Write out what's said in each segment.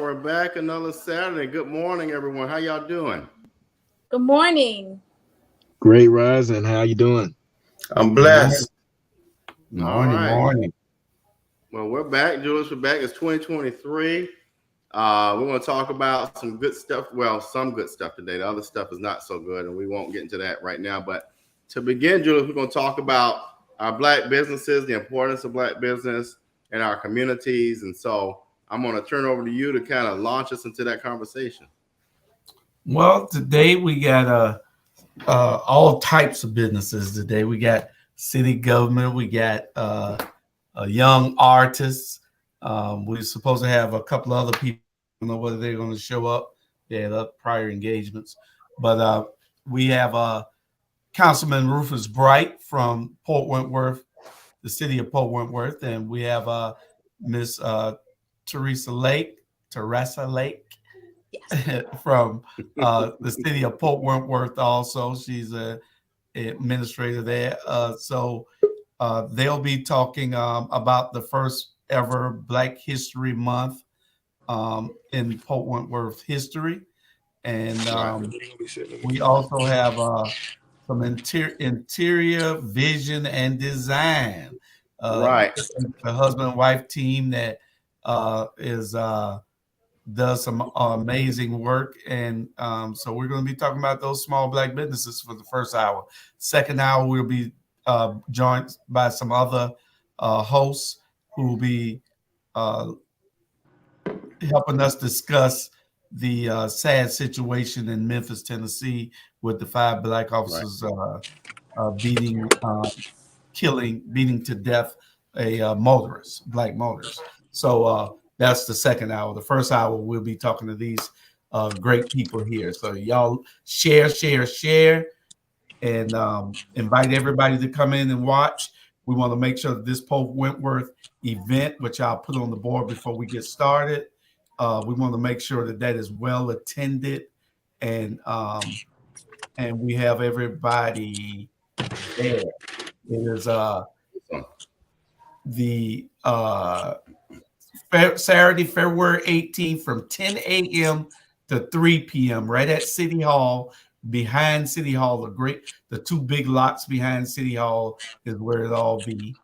we're back another Saturday. Good morning, everyone. How y'all doing? Good morning. Great Rising. How you doing? I'm Morning, blessed. All morning, right. morning. Well, we're back, Julius. We're back. It's 2023. We're going to talk about some good stuff. Well, some good stuff today. The other stuff is not so good, and we won't get into that right now. But to begin, Julius, we're going to talk about our Black businesses, the importance of Black business in our communities. And so I'm going to turn over to you to kind of launch us into that conversation. Well, today we got all types of businesses. Today we got city government. We got young artists. We're supposed to have a couple of other people. I don't know whether they're going to show up. They had prior engagements, but we have Councilman Rufus Bright from Port Wentworth, the city of Port Wentworth, and we have Miss Teresa Lake Yes. from the city of Port Wentworth. Also, she's a administrator there. So they'll be talking about the first ever Black History Month in Port Wentworth history, and we also have some interior vision and design. Right. The husband and wife team that is does some amazing work, and so we're going to be talking about those small Black businesses for the first hour. Second hour, we'll be joined by some other hosts who will be helping us discuss the sad situation in Memphis, Tennessee, with the 5 Black officers beating to death a motorist, Black motorist. So that's the second hour. The first hour, we'll be talking to these great people here. So y'all share, and invite everybody to come in and watch. We want to make sure that this Pope Wentworth event, which I'll put on the board before we get started, we want to make sure that that is well attended, and we have everybody there. It is the Saturday, February 18th from 10 a.m. to 3 p.m. right at City Hall. Behind City Hall, the 2 big lots behind City Hall is where it all be.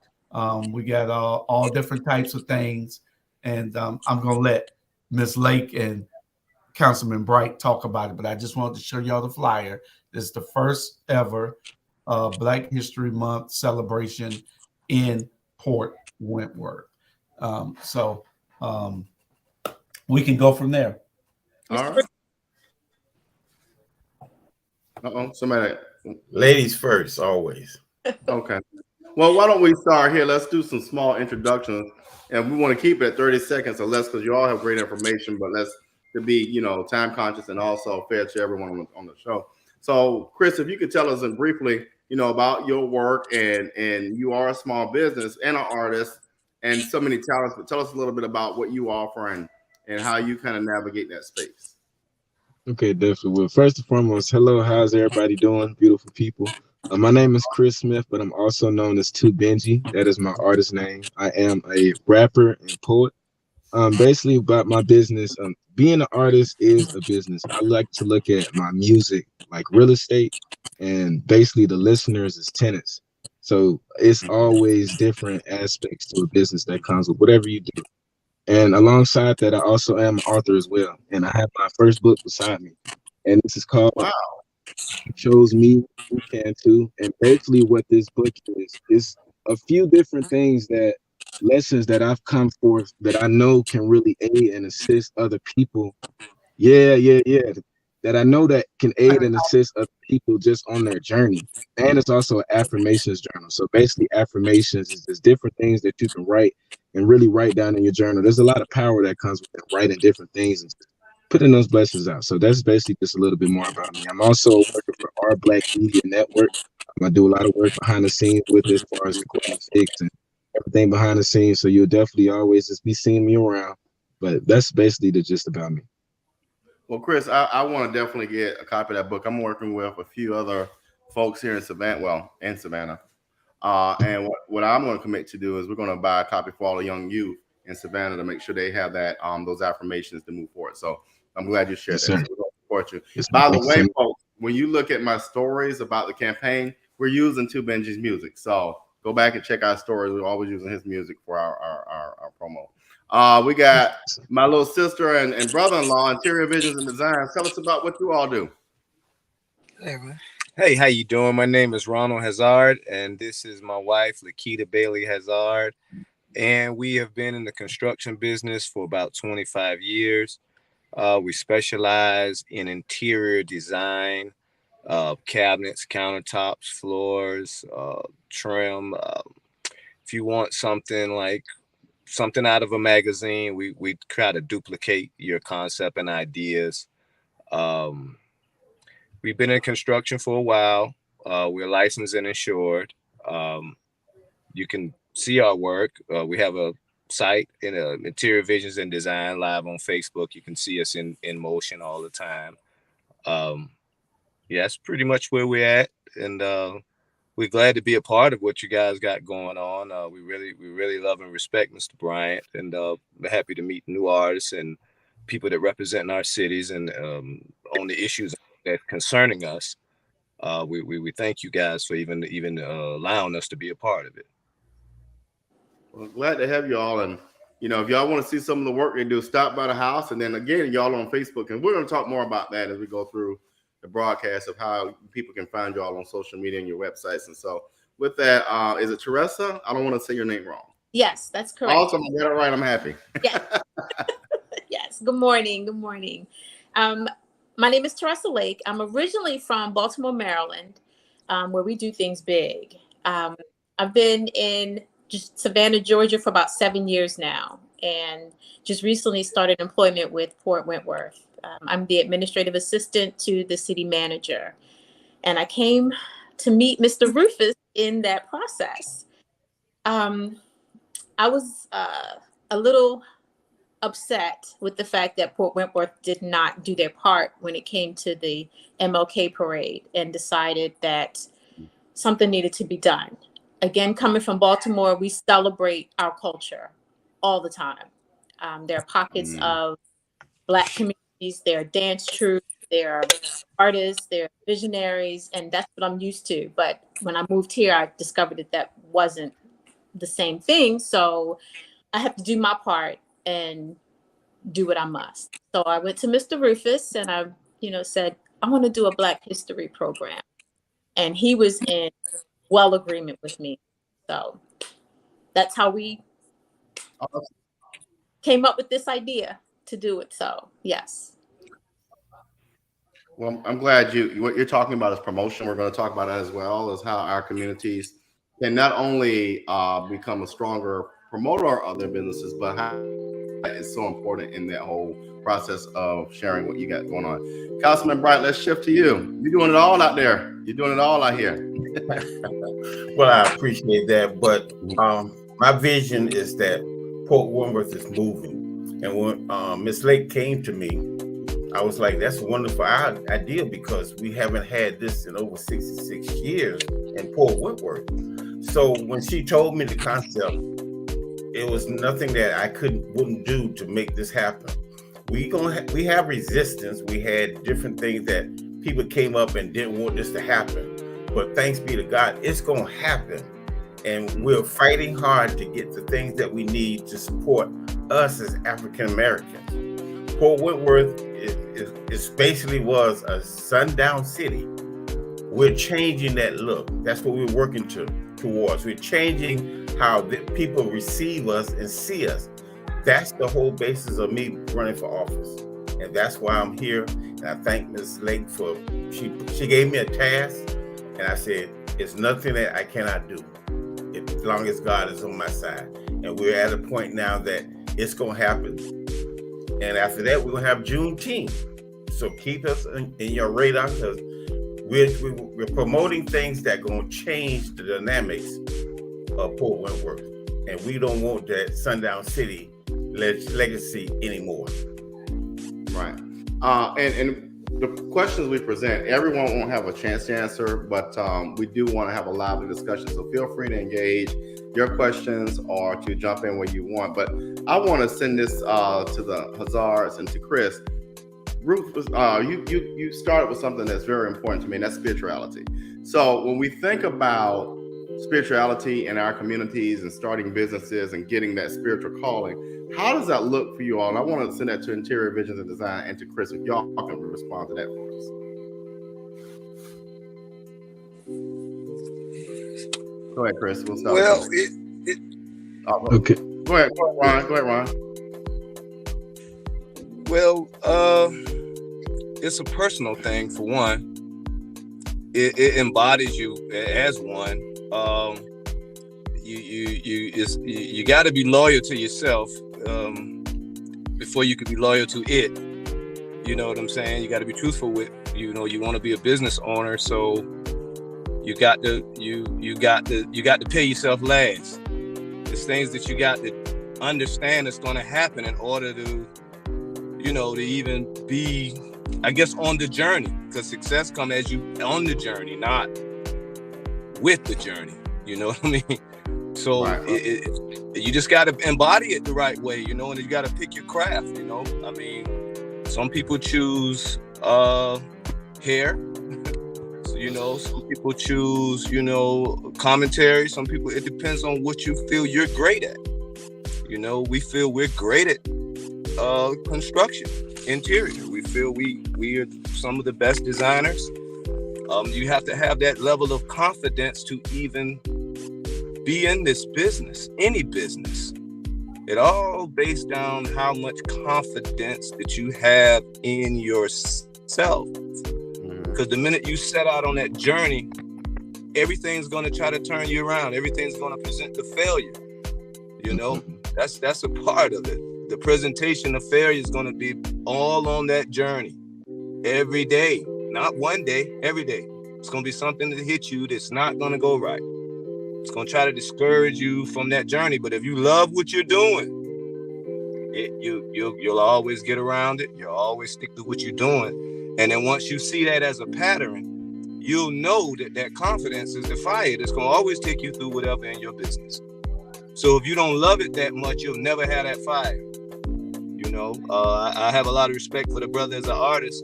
We got all different types of things, and I'm gonna let Miss Lake and Councilman Bright talk about it. But I just wanted to show y'all the flyer. This is the first ever Black History Month celebration in Port Wentworth. So we can go from there. All right. Somebody. Ladies first, always. Okay. Well, why don't we start here? Let's do some small introductions, and we want to keep it at 30 seconds or less because you all have great information, but let's to be, time conscious and also fair to everyone on the show. So, Chris, if you could tell us briefly, about your work, and you are a small business and an artist and so many talents, but tell us a little bit about what you offer and how you kind of navigate that space. Okay, definitely. Well, first and foremost, hello. How's everybody doing? Beautiful people. My name is Chris Smith, but I'm also known as 2 Benji. That is my artist name. I am a rapper and poet. Basically, about my business, being an artist is a business. I like to look at my music like real estate, and basically the listeners as tenants. So it's always different aspects to a business that comes with whatever you do. And alongside that, I also am an author as well. And I have my first book beside me. And this is called Wow. Chose Me, You Can Too. And basically what this book is a few different things lessons that I've come forth that I know can really aid and assist other people. Yeah. That I know that can aid and assist other people just on their journey. And it's also an affirmations journal. So basically affirmations is just different things that you can write and really write down in your journal. There's a lot of power that comes with writing different things and putting those blessings out. So that's basically just a little bit more about me. I'm also working for Our Black Media Network. I do a lot of work behind the scenes with it as far as recording gigs and everything behind the scenes. So you'll definitely always just be seeing me around. But that's basically the gist about me. Well, Chris, I want to definitely get a copy of that book. I'm working with a few other folks here in Savannah. And what I'm going to commit to do is we're going to buy a copy for all the young youth in Savannah to make sure they have that those affirmations to move forward. So I'm glad you shared Yes, that. sir. So we're gonna support you. Yes, By the thank you way, so much. folks, when you look at my stories about the campaign, we're using Two Benji's music. So go back and check our stories. We're always using his music for our promo. We got my little sister and brother-in-law, Interior Visions and Design. Tell us about what you all do. Hey, how you doing? My name is Ronald Hazard, and this is my wife, Lakita Bailey Hazard. And we have been in the construction business for about 25 years. We specialize in interior design, cabinets, countertops, floors, trim. If you want something like something out of a magazine, we try to duplicate your concept and ideas. We've been in construction for a while. We're licensed and insured. You can see our work. We have a site in Interior Visions and Design live on Facebook. You can see us in motion all the time. Yeah, that's pretty much where we're at. And we're glad to be a part of what you guys got going on. We really love and respect Mr. Bryant, and we're happy to meet new artists and people that represent our cities and on the issues that's concerning us. We thank you guys for even allowing us to be a part of it. Well, glad to have you all. And, you know, if y'all want to see some of the work they do, stop by the house. And then again, y'all on Facebook. And we're going to talk more about that as we go through the broadcast of how people can find y'all on social media and your websites. And so with that, is it Teresa? I don't want to say your name wrong. Yes, that's correct. Awesome. I got it right. I'm happy. Yes. Yes. Good morning. Good morning. My name is Teresa Lake. I'm originally from Baltimore, Maryland, where we do things big. I've been in just Savannah, Georgia for about 7 years now, and just recently started employment with Port Wentworth. I'm the administrative assistant to the city manager, and I came to meet Mr. Rufus in that process. I was a little upset with the fact that Port Wentworth did not do their part when it came to the MLK parade, and decided that something needed to be done. Again, coming from Baltimore, we celebrate our culture all the time. There are pockets of Black communities, there are dance troupes, there are artists, there are visionaries, and that's what I'm used to. But when I moved here, I discovered that wasn't the same thing. So I have to do my part and do what I must. So I went to Mr. Rufus and I, said, I want to do a Black History program. And he was in well agreement with me. So that's how we came up with this idea to do it. So yes. Well, I'm glad what you're talking about is promotion. We're going to talk about that as well, as how our communities can not only become a stronger promoter of their businesses, but how it's so important in that whole process of sharing what you got going on. Councilman Bright, let's shift to you. You're doing it all out there. You're doing it all out here. Well, I appreciate that, but my vision is that Port Wentworth is moving. And when Ms. Lake came to me, I was like, that's a wonderful idea, because we haven't had this in over 66 years in Port Wentworth. So when she told me the concept, it was nothing that I wouldn't do to make this happen. We have resistance. We had different things that people came up and didn't want this to happen. But thanks be to God, it's going to happen. And we're fighting hard to get the things that we need to support us as African Americans. Port Wentworth is basically was a sundown city. We're changing that look. That's what we're working towards. We're changing how people receive us and see us. That's the whole basis of me running for office. And that's why I'm here. And I thank Ms. Lake for, she gave me a task, and I said, it's nothing that I cannot do as long as God is on my side. And we're at a point now that it's going to happen. And after that, we're going to have Juneteenth. So keep us in your radar, because we're promoting things that are going to change the dynamics of Port Wentworth. And we don't want that sundown city legacy anymore. Right. And the questions we present, everyone won't have a chance to answer, but we do want to have a lively discussion. So feel free to engage your questions or to jump in where you want. But I want to send this to the Hazards and to Chris. Ruth, you started with something that's very important to me, and that's spirituality. So when we think about spirituality in our communities and starting businesses and getting that spiritual calling, how does that look for you all? And I want to send that to Interior Visions and Design and to Chris, if y'all can respond to that for us. Go ahead, Chris. We'll start. Well, Okay. Go ahead, Ron. Well, it's a personal thing for one. It embodies you as one. You got to be loyal to yourself before you can be loyal to it. You know what I'm saying? You got to be truthful with. You want to be a business owner, so you got to pay yourself last. There's things that you got to understand that's going to happen in order to even be, I guess, on the journey, because success comes as you on the journey, not with the journey. You know what I mean? So right. You just got to embody it the right way, and you got to pick your craft. I mean, some people choose hair. Some people choose, commentary. Some people, it depends on what you feel you're great at. We feel we're great at construction, interior. We feel we are some of the best designers. You have to have that level of confidence to even be in this business, any business. It all based on how much confidence that you have in yourself. Because the minute you set out on that journey, everything's going to try to turn you around. Everything's going to present the failure. That's a part of it. The presentation of failure is going to be all on that journey every day, not one day, every day. It's going to be something that hits you that's not going to go right. It's going to try to discourage you from that journey. But if you love what you're doing, you'll always get around it. You'll always stick to what you're doing. And then once you see that as a pattern, you'll know that confidence is the fire that's going to always take you through whatever in your business. So if you don't love it that much, you'll never have that fire. I have a lot of respect for the brother as an artist,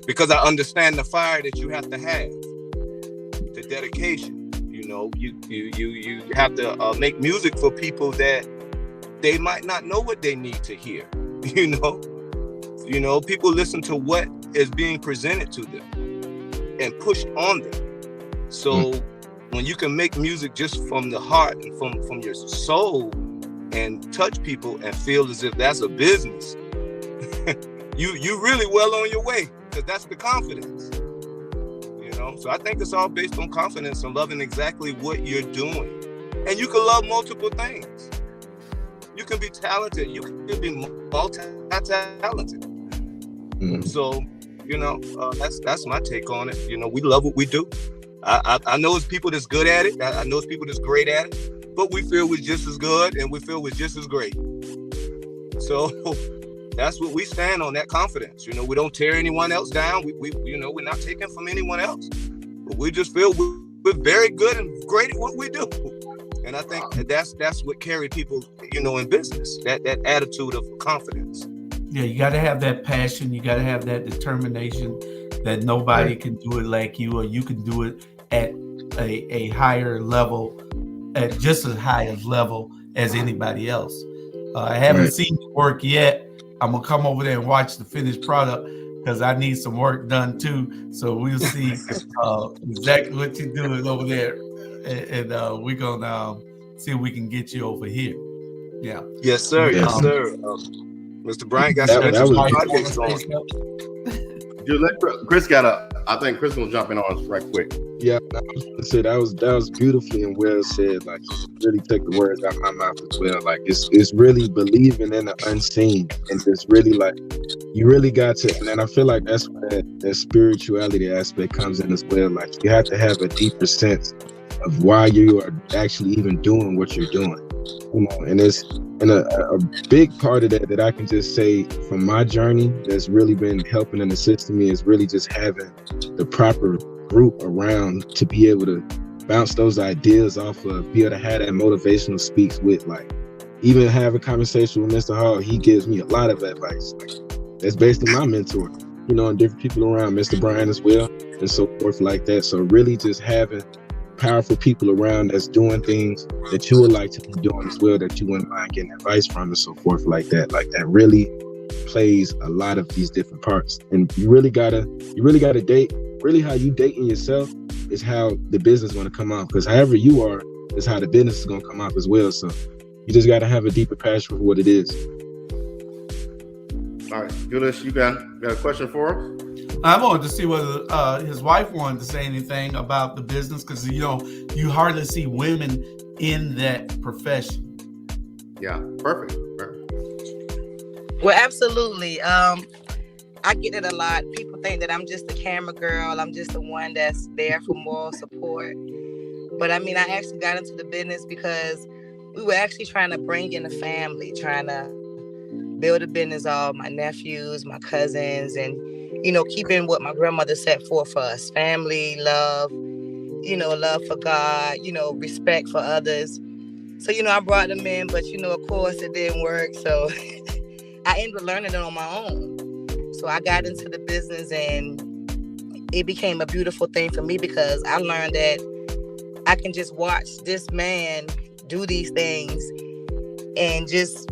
because I understand the fire that you have to have, the dedication. You have to make music for people that they might not know what they need to hear. People listen to what is being presented to them and pushed on them. So when you can make music just from the heart and from your soul and touch people and feel as if that's a business, you really well on your way, because that's the confidence. So I think it's all based on confidence and loving exactly what you're doing. And you can love multiple things. You can be talented. You can be multi-talented. So, that's my take on it. We love what we do. I know it's people that's good at it. I know it's people that's great at it. But we feel we're just as good and we feel we're just as great. So that's what we stand on, that confidence. We don't tear anyone else down. We're not taking from anyone else. But we just feel we're very good and great at what we do. And I think that's what carry people, in business, that attitude of confidence. Yeah, you got to have that passion. You got to have that determination that nobody can do it like you, or you can do it at a higher level, at just as high a level as anybody else. I haven't seen the work yet. I'm going to come over there and watch the finished product, because I need some work done too. So we'll see exactly what you're doing over there. And we're going to see if we can get you over here. Yeah. Yes, sir. Yes, sir. Mr. Bryant got some projects going. Chris I think Chris will jump in on us right quick. Yeah, I was gonna say that was beautifully and well said. Like, you really take the words out of my mouth as well. Like, it's really believing in the unseen, and just really, like, you really got to. And then I feel like that's where that spirituality aspect comes in as well. Like, you have to have a deeper sense of why you are actually even doing what you're doing. And And a big part of that I can just say from my journey that's really been helping and assisting me is really just having the proper group around to be able to bounce those ideas off of, be able to have that motivational speaks with. Like, even have a conversation with Mr. Hall, he gives me a lot of advice. Like, that's basically my mentor, you know, and different people around, Mr. Brian as well, and so forth like that. So really just having powerful people around that's doing things that you would like to be doing as well, that you wouldn't mind getting advice from and so forth like that. Like, that really plays a lot of these different parts. And you really gotta date. Really, how you dating yourself is how the business is going to come out. Because however you are is how the business is going to come out as well. So you just got to have a deeper passion for what it is. All right, Julius, you got a question for us? I wanted to see whether his wife wanted to say anything about the business, because you know you hardly see women in that profession. Yeah, perfect. Well, absolutely. I get it a lot. People think that I'm just a camera girl. I'm just the one that's there for moral support. But I mean, I actually got into the business because we were actually trying to bring in a family, trying to build a business of my nephews, my cousins, and, you know, keeping what my grandmother set forth for us: family, love, you know, love for God, you know, respect for others. So, you know, I brought them in, but, you know, of course it didn't work. So I ended up learning it on my own. So I got into the business, and it became a beautiful thing for me because I learned that I can just watch this man do these things and just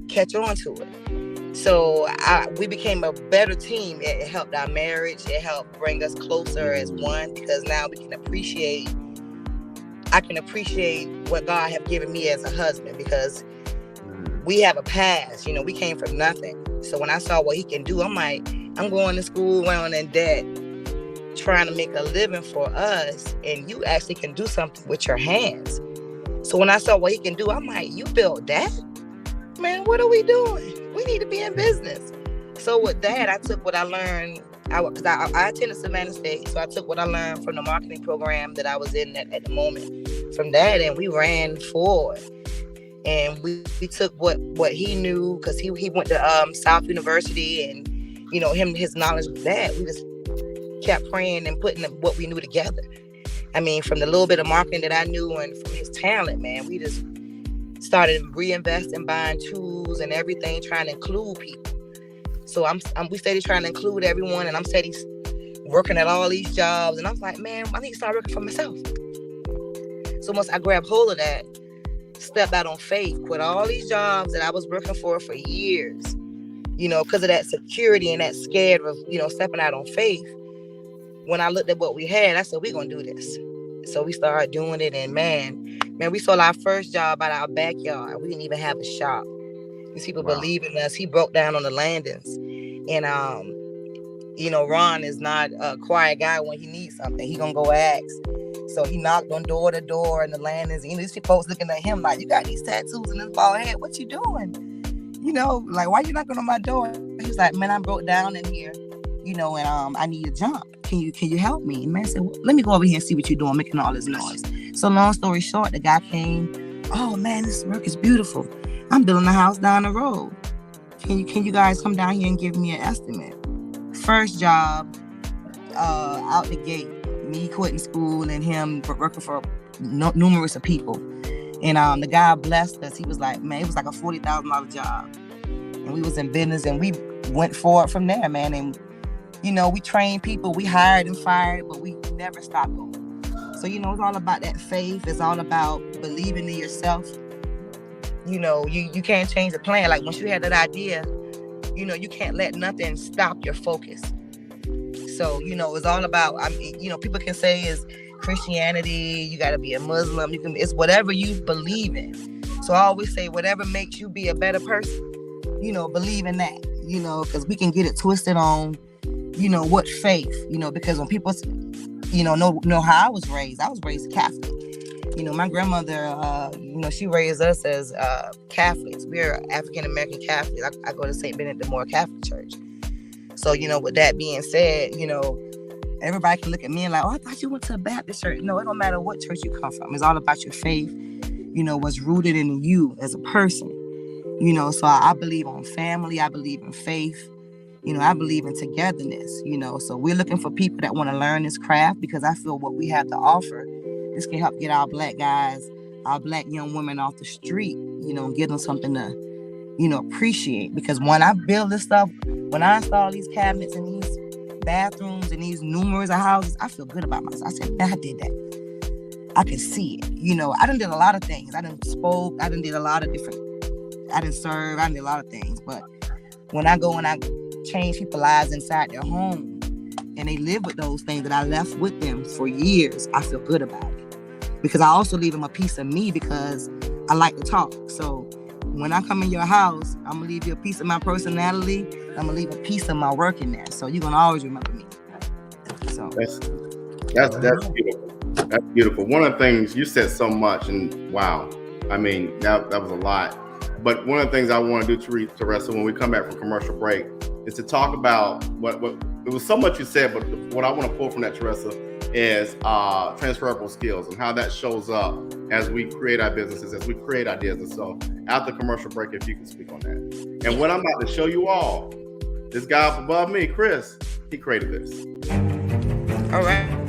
catch on to it. So we became a better team. It helped our marriage. It helped bring us closer as one, because now I can appreciate what God have given me as a husband, because we have a past. You know, we came from nothing. So when I saw what he can do, I'm like, I'm going to school, going in debt, trying to make a living for us, and you actually can do something with your hands. So when I saw what he can do, I'm like, you built that? Man, what are we doing? We need to be in business. So with that, I took what I learned. I attended Savannah State, so I took what I learned from the marketing program that I was in at the moment. From that, and we ran forward. And we took what he knew, because he went to South University, and, you know, his knowledge of that. We just kept praying and putting what we knew together. I mean, from the little bit of marketing that I knew and from his talent, man, we just started reinvesting, buying tools and everything, trying to include people. So we steady trying to include everyone, and I'm steady working at all these jobs. And I was like, man, I need to start working for myself. So once I grabbed hold of that, stepped out on faith, quit all these jobs that I was working for years, you know, because of that security and that scared of, you know, stepping out on faith. When I looked at what we had, I said, we're going to do this. So we started doing it, and man, we sold our first job out of our backyard. We didn't even have a shop. These people believe in us. He broke down on the landings. And, you know, Ron is not a quiet guy. When he needs something, he going to go ask. So he knocked on door to door in the landings. You know, these folks looking at him like, you got these tattoos in this bald head. What you doing? You know, like, why you knocking on my door? He was like, man, I broke down in here, you know, and I need a jump. Can you help me? And man said, well, let me go over here and see what you're doing, making all this noise. So long story short, the guy came. Oh man, this work is beautiful. I'm building a house down the road. Can you guys come down here and give me an estimate? First job, out the gate. Me quitting school and him working for numerous of people. And the guy blessed us. He was like, man, it was like a $40,000 job. And we was in business, and we went forward from there, man. And, you know, we trained people, we hired and fired, but we never stopped going. So, you know, it's all about that faith. It's all about believing in yourself. You know, you can't change the plan. Like, once you had that idea, you know, you can't let nothing stop your focus. So, you know, it's all about, you know, people can say is Christianity, you got to be a Muslim, it's whatever you believe in. So I always say, whatever makes you be a better person, you know, believe in that, you know, because we can get it twisted on, you know, what faith, you know, because when people, you know how I was raised Catholic. You know, my grandmother, you know, she raised us as Catholics. We're African-American Catholics. I go to St. Benedict the Moore Catholic Church. So, you know, with that being said, you know, everybody can look at me and like, oh, I thought you went to a Baptist church. No, it don't matter what church you come from. It's all about your faith. what's rooted in you as a person. So I believe on family. I believe in faith. I believe in togetherness. So we're looking for people that want to learn this craft, because I feel what we have to offer, this can help get our Black guys, our Black young women off the street, and give them something to, appreciate. Because when I build this stuff, when I install these cabinets in these bathrooms and these numerous houses, I feel good about myself. I said, man, I did that. I can see it. I done did a lot of things. I done spoke. I done did a lot of different. I done serve. I done did a lot of things. But when I go and I change people's lives inside their home, and they live with those things that I left with them for years, I feel good about it. Because I also leave them a piece of me, because I like to talk. So when I come in your house, I'm gonna leave you a piece of my personality. I'm gonna leave a piece of my work in there. So you're gonna always remember me. So that's beautiful. That's beautiful. One of the things you said so much, and wow, I mean that was a lot. But one of the things I want to do, Teresa, when we come back from commercial break, is to talk about what it was so much you said, but what I want to pull from that, Teresa, is transferable skills and how that shows up as we create our businesses, as we create ideas. And so after commercial break, if you can speak on that. And what I'm about to show you all, this guy up above me, Chris, he created this. all right.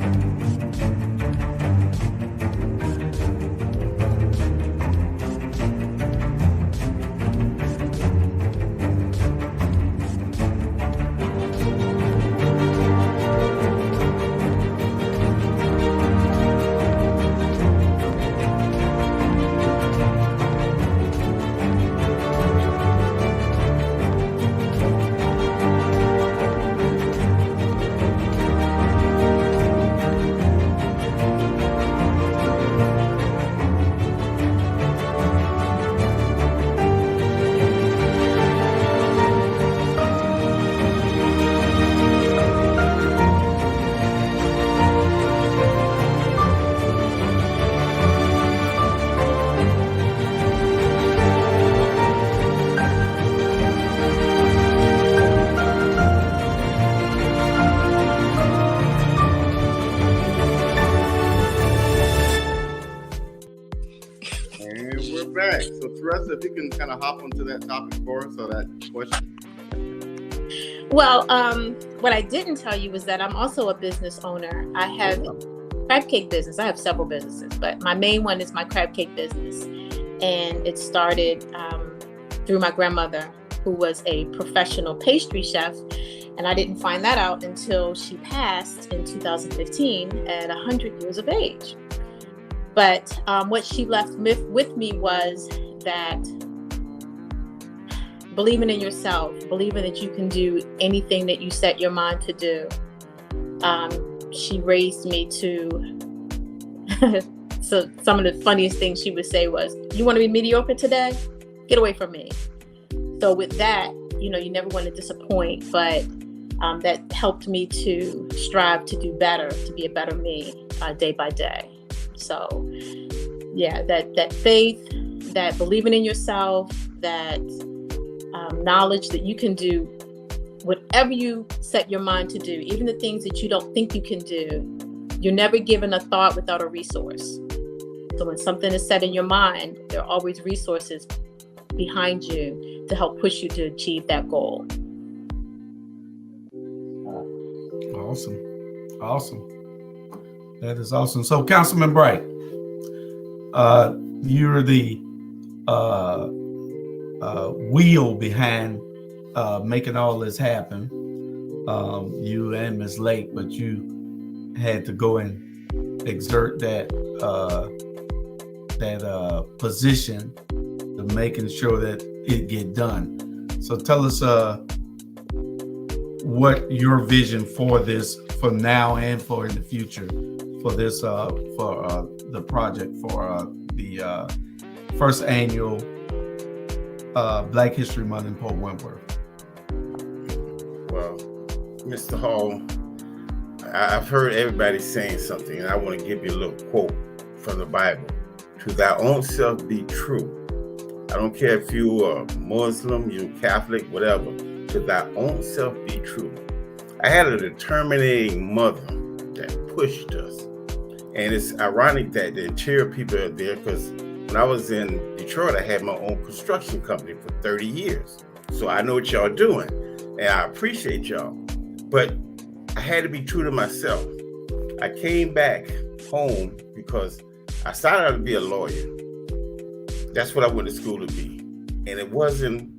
back. So Teresa, if you can kind of hop onto that topic for us, or that question. Well, what I didn't tell you was that I'm also a business owner. I have a crab cake business. I have several businesses, but my main one is my crab cake business. And it started through my grandmother, who was a professional pastry chef. And I didn't find that out until she passed in 2015 at 100 years of age. But what she left with me was that believing in yourself, believing that you can do anything that you set your mind to do. She raised me to, so some of the funniest things she would say was, you want to be mediocre today? Get away from me. So with that, you know, you never want to disappoint, but that helped me to strive to do better, to be a better me day by day. So yeah, that faith, that believing in yourself, that knowledge that you can do whatever you set your mind to do, even the things that you don't think you can do. You're never given a thought without a resource. So when something is set in your mind, there are always resources behind you to help push you to achieve that goal. Awesome. That is awesome. So, Councilman Bright, you're the wheel behind making all this happen. You and Ms. Lake, but you had to go and exert that position of making sure that it get done. So tell us what your vision for this, for now and for in the future, for this for the project for the first annual Black History Month in Port Wentworth. Well, Mr. Hall, I've heard everybody saying something, and I want to give you a little quote from the Bible. To thy own self be true. I don't care if you are Muslim, you Catholic, whatever. To thy own self be true. I had a determining mother that pushed us. And it's ironic that the interior people are there, because when I was in Detroit, I had my own construction company for 30 years. So I know what y'all doing, and I appreciate y'all. But I had to be true to myself. I came back home because I started out to be a lawyer. That's what I went to school to be. And it wasn't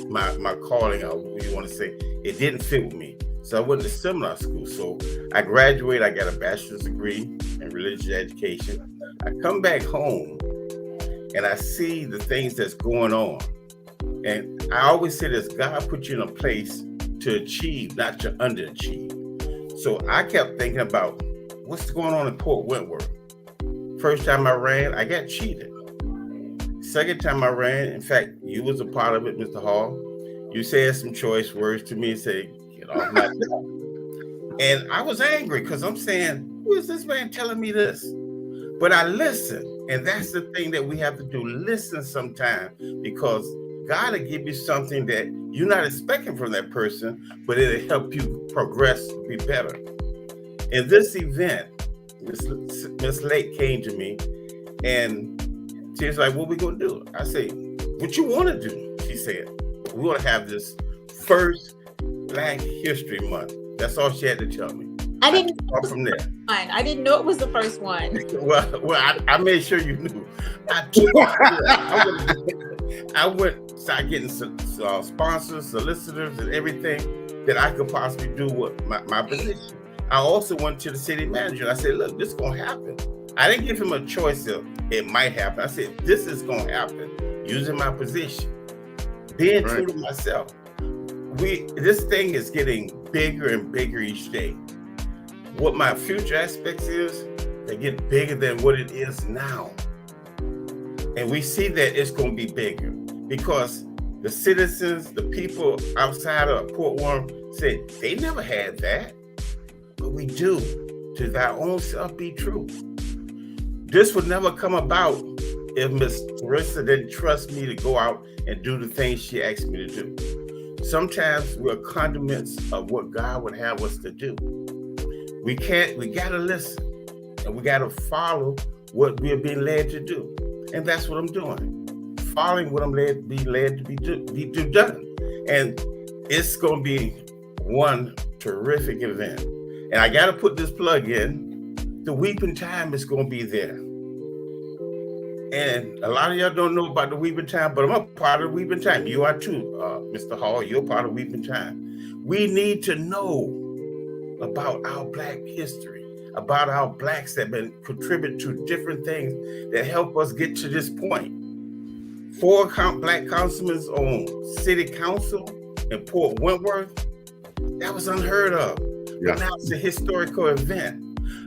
my calling, or what you want to say. It didn't fit with me. So I went to seminar school. So I graduated, I got a bachelor's degree in religious education. I come back home and I see the things that's going on. And I always say this, God put you in a place to achieve, not to underachieve. So I kept thinking about what's going on in Port Wentworth. First time I ran, I got cheated. Second time I ran, in fact, you was a part of it, Mr. Hall. You said some choice words to me and said, get off my job. And I was angry because I'm saying, who is this man telling me this? But I listened. And that's the thing that we have to do, listen sometimes, because God will give you something that you're not expecting from that person, but it'll help you progress, be better. In this event, Miss Lake came to me and she was like, what we gonna do? I said, what you wanna do? She said, we wanna have this first Black History Month. That's all she had to tell me. I didn't know from there. I didn't know it was the first one. Well, I made sure you knew. I went, started getting sponsors, solicitors, and everything that I could possibly do with my position. I also went to the city manager. I said, look, this is going to happen. I didn't give him a choice of it might happen. I said, this is going to happen using my position, being true to myself. This thing is getting bigger and bigger each day. What my future aspects is, they get bigger than what it is now. And we see that it's going to be bigger because the citizens, the people outside of Port Warren said they never had that. But we do. To thy own self be true. This would never come about if Miss Teresa didn't trust me to go out and do the things she asked me to do. Sometimes we're condiments of what God would have us to do. We gotta listen and we gotta follow what we're being led to do. And that's what I'm doing. Following what I'm being led to be done. And it's gonna be one terrific event. And I gotta put this plug in. The Weeping Time is gonna be there. And a lot of y'all don't know about the Weeping Time, but I'm a part of the Weeping Time. You are too, Mr. Hall, you're part of Weeping Time. We need to know about our Black history, about our Blacks that have been contributed to different things that help us get to this point. 4 Black councilmen on city council in Port Wentworth, that was unheard of. But now it's a historical event.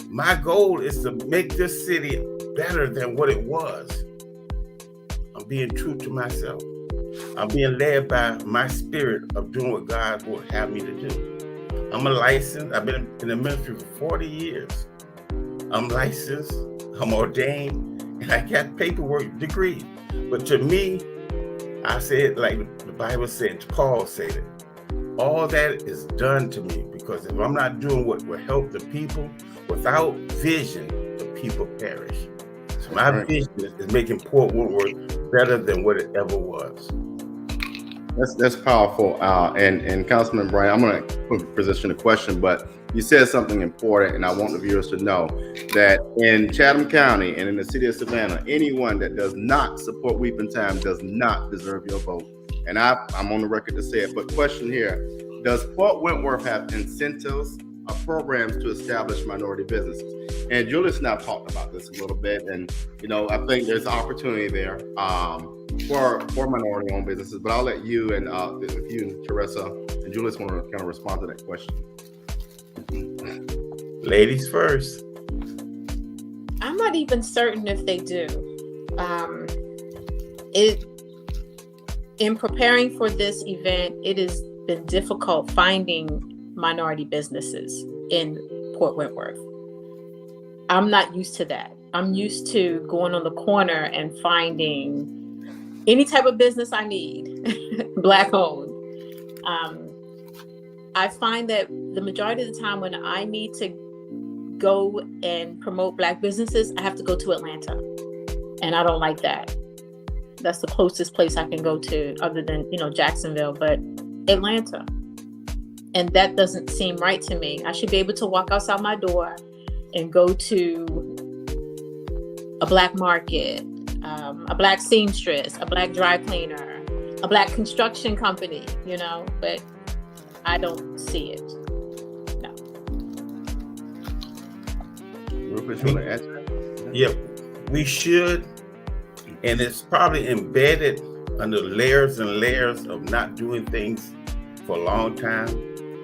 My goal is to make this city better than what it was. I'm being true to myself. I'm being led by my spirit of doing what God would have me to do. I'm a licensed, I've been in the ministry for 40 years. I'm licensed, I'm ordained, and I got paperwork degree. But to me, I said, like the Bible said, Paul said it, all that is done to me because if I'm not doing what will help the people, without vision, the people perish. So my vision is making Port Wentworth better than what it ever was. That's powerful. And Councilman Brian, I'm going to position a question, but you said something important, and I want the viewers to know that in Chatham County and in the city of Savannah, anyone that does not support Weeping Time does not deserve your vote. And I'm on the record to say it. But question here, does Port Wentworth have incentives or programs to establish minority businesses? And Julius and I talked about this a little bit, and I think there's opportunity there for minority-owned businesses. But I'll let you and if you, Teresa, and Julius want to kind of respond to that question. Ladies first. I'm not even certain if they do. In preparing for this event, it has been difficult finding minority businesses in Port Wentworth. I'm not used to that. I'm used to going on the corner and finding any type of business I need, Black owned. I find that the majority of the time when I need to go and promote Black businesses, I have to go to Atlanta. And I don't like that. That's the closest place I can go to other than, Jacksonville, but Atlanta. And that doesn't seem right to me. I should be able to walk outside my door and go to a black market, a black seamstress, a black dry cleaner, a black construction company, but I don't see it. No. Rufus, you want to answer that? Yep, we should. And it's probably embedded under layers and layers of not doing things for a long time.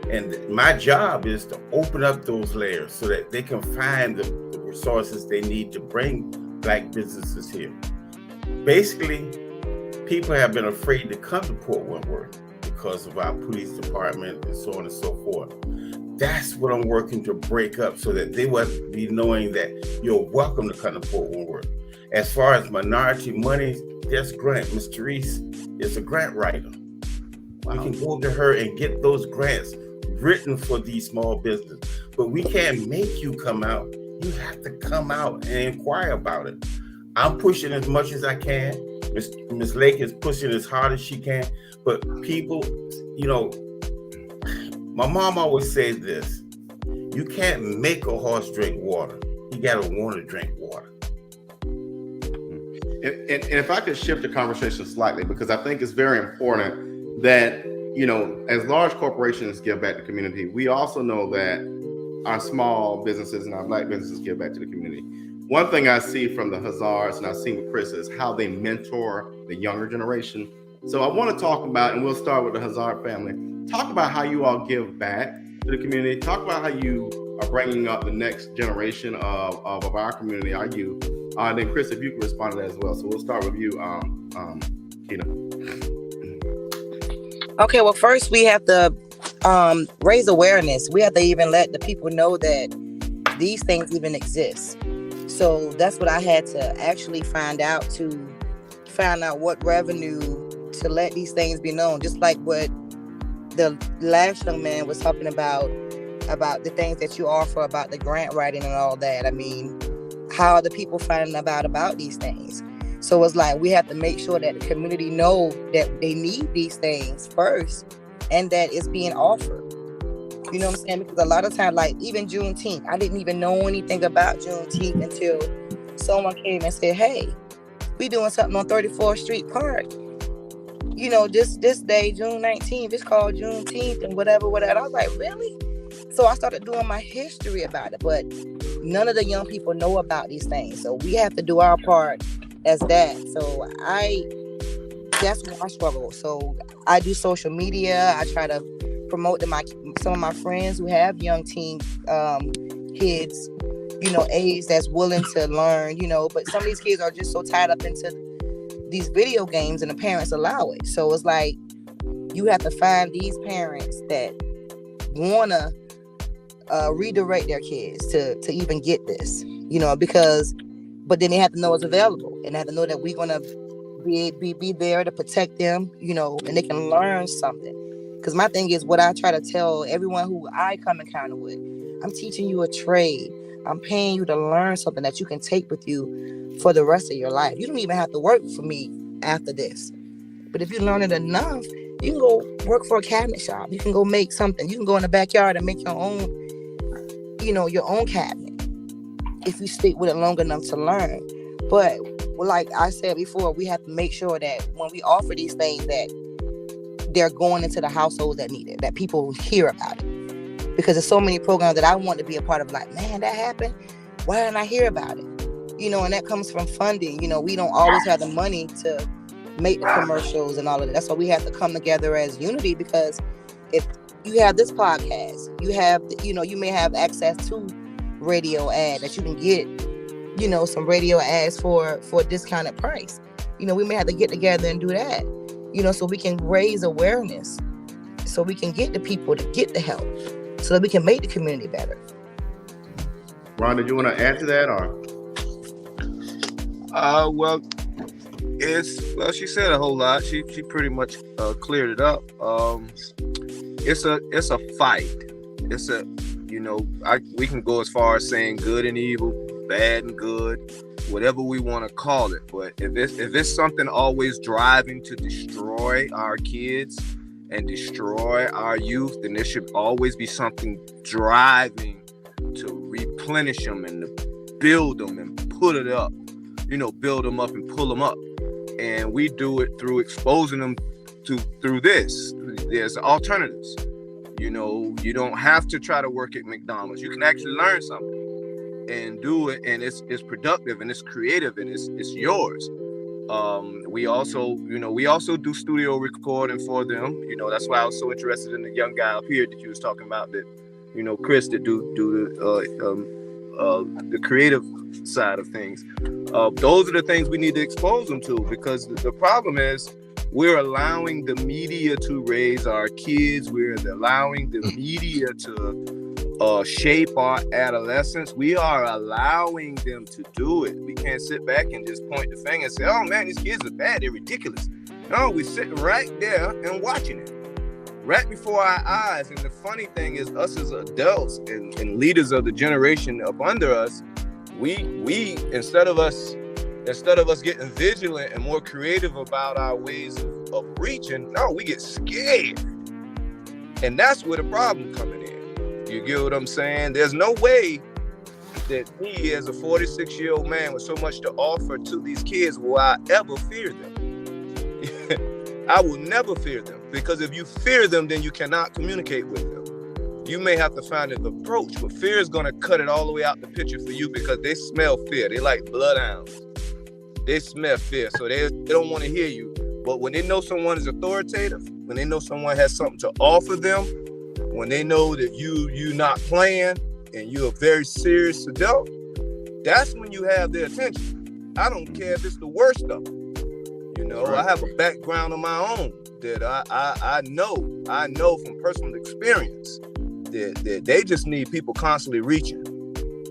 And my job is to open up those layers so that they can find the resources they need to bring black businesses here. Basically, people have been afraid to come to Port Wentworth because of our police department and so on and so forth. That's what I'm working to break up so that they will be knowing that you're welcome to come to Port Wentworth. As far as minority money, there's grant. Ms. Therese is a grant writer. Wow. We can go to her and get those grants written for these small businesses. But we can't make you come out. You have to come out and inquire about it. I'm pushing as much as I can. Ms. Lake is pushing as hard as she can. But people, my mom always said this: you can't make a horse drink water. You gotta want to drink water. And if I could shift the conversation slightly, because I think it's very important that, as large corporations give back to the community, we also know that our small businesses and our black businesses give back to the community. One thing I see from the Hazards and I've seen with Chris is how they mentor the younger generation. So I want to talk about, and we'll start with the Hazard family, talk about how you all give back to the community. Talk about how you are bringing up the next generation of our community, our youth. And then Chris, if you can respond to that as well. So we'll start with you, Keena. Okay, well, first we have to raise awareness. We have to even let the people know that these things even exist. So that's what I had to actually find out what revenue to let these things be known. Just like what the last young man was talking about the things that you offer, about the grant writing and all that. I mean, how are the people finding about these things? So it's like we have to make sure that the community know that they need these things first and that it's being offered. You know what I'm saying? Because a lot of times, like even Juneteenth, I didn't even know anything about Juneteenth until someone came and said, hey, we doing something on 34th Street Park. This day, June 19th, it's called Juneteenth and whatever. I was like, really? So I started doing my history about it, but none of the young people know about these things. So we have to do our part as that. So that's where I struggle. So I do social media. I try to promote to some of my friends who have young teen kids, age that's willing to learn, but some of these kids are just so tied up into these video games and the parents allow it. So it's like, you have to find these parents that want to redirect their kids to even get this, but then they have to know it's available and they have to know that we're going to be there to protect them, and they can learn something. Because my thing is, what I try to tell everyone who I come encounter with, I'm teaching you a trade. I'm paying you to learn something that you can take with you for the rest of your life. You don't even have to work for me after this. But if you learn it enough, you can go work for a cabinet shop. You can go make something. You can go in the backyard and make your own, your own cabinet if you stick with it long enough to learn. But like I said before, we have to make sure that when we offer these things that they're going into the households that need it, that people hear about it. Because there's so many programs that I want to be a part of, like, man, that happened. Why didn't I hear about it? And that comes from funding. We don't always have the money to make the commercials and all of that. That's why we have to come together as unity, because if you have this podcast, you have, you may have access to radio ad that you can get, some radio ads for a discounted price. We may have to get together and do that, so we can raise awareness, so we can get the people to get the help, so that we can make the community better. Ron, did you want to add to that, or? She said a whole lot. She pretty much cleared it up. It's a fight. We can go as far as saying good and evil, bad and good. whatever we want to call it. But if it's something always driving to destroy our kids and destroy our youth, then there should always be something driving to replenish them and to build them and put it up, build them up and pull them up. And we do it through exposing them through this. There's alternatives. You don't have to try to work at McDonald's. You can actually learn something and do it, and it's productive and it's creative and it's yours. We also do studio recording for them. That's why I was so interested in the young guy up here that you was talking about, that Chris, that do the creative side of things. Those are the things we need to expose them to, because the problem is we're allowing the media to raise our kids. We're allowing the media to shape our adolescence. We are allowing them to do it. We can't sit back and just point the finger and say, oh man, these kids are bad, they're ridiculous. No, we're sitting right there and watching it right before our eyes. And the funny thing is, us as adults and leaders of the generation up under us, we instead of us getting vigilant and more creative about our ways of reaching, no, we get scared. And that's where the problem coming in. You get what I'm saying? There's no way that me, as a 46-year-old man with so much to offer to these kids, will I ever fear them. I will never fear them, because if you fear them, then you cannot communicate with them. You may have to find an approach, but fear is going to cut it all the way out the picture for you, because they smell fear. They like bloodhounds. They smell fear, so they don't want to hear you. But when they know someone is authoritative, when they know someone has something to offer them, when they know that you're not playing and you're a very serious adult, that's when you have their attention. I don't care if it's the worst of them. I have a background of my own that I know from personal experience that they just need people constantly reaching.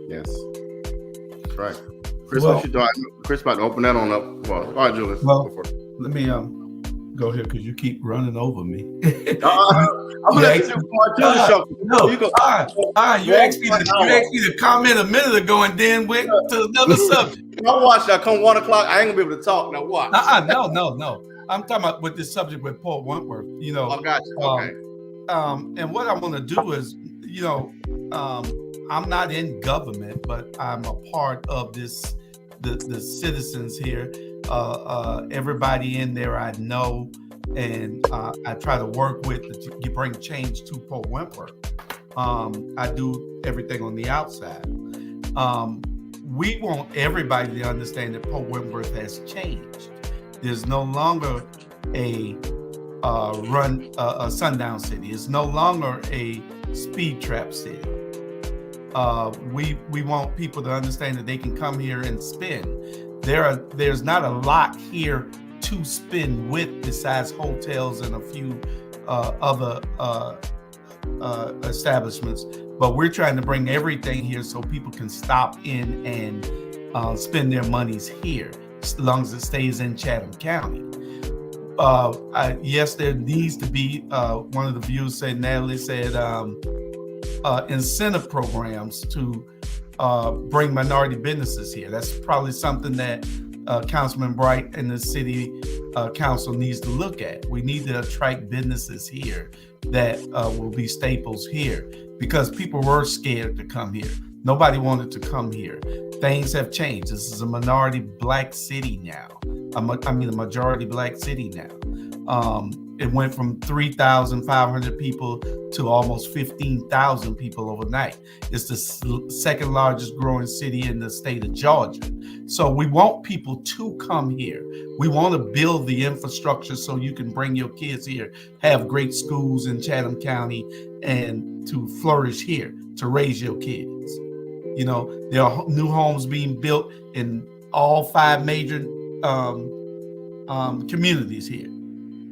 Yes, that's right. Chris, what you doing? Chris about to open that on up. Well, all right, Julius. Well, let me go here because you keep running over me. I'm gonna let you do the show. No, you asked me to comment a minute ago and then went to another subject. I watch that come 1 o'clock. I ain't gonna be able to talk. Now watch. No. I'm talking about with this subject with Paul Wentworth. I got you. Okay. And what I want to do is, I'm not in government, but I'm a part of the citizens here. Everybody in there I know, and I try to work with to bring change to Paul Wentworth. I do everything on the outside. We want everybody to understand that Paul Wentworth has changed. There's no longer a sundown city. It's no longer a speed trap city. We want people to understand that they can come here and spend. There's not a lot here to spend with besides hotels and a few other establishments. But we're trying to bring everything here so people can stop in and spend their monies here, as long as it stays in Chatham County. Yes, there needs to be, one of the viewers said, Natalie said, incentive programs to bring minority businesses here. That's probably something that Councilman Bright and the city council needs to look at. We need to attract businesses here that will be staples here, because people were scared to come here. Nobody wanted to come here. Things have changed. This is a minority black city now. A majority black city now. It went from 3,500 people to almost 15,000 people overnight. It's the second largest growing city in the state of Georgia. So we want people to come here. We want to build the infrastructure so you can bring your kids here, have great schools in Chatham County, and to flourish here, to raise your kids. There are new homes being built in all 5 major communities here.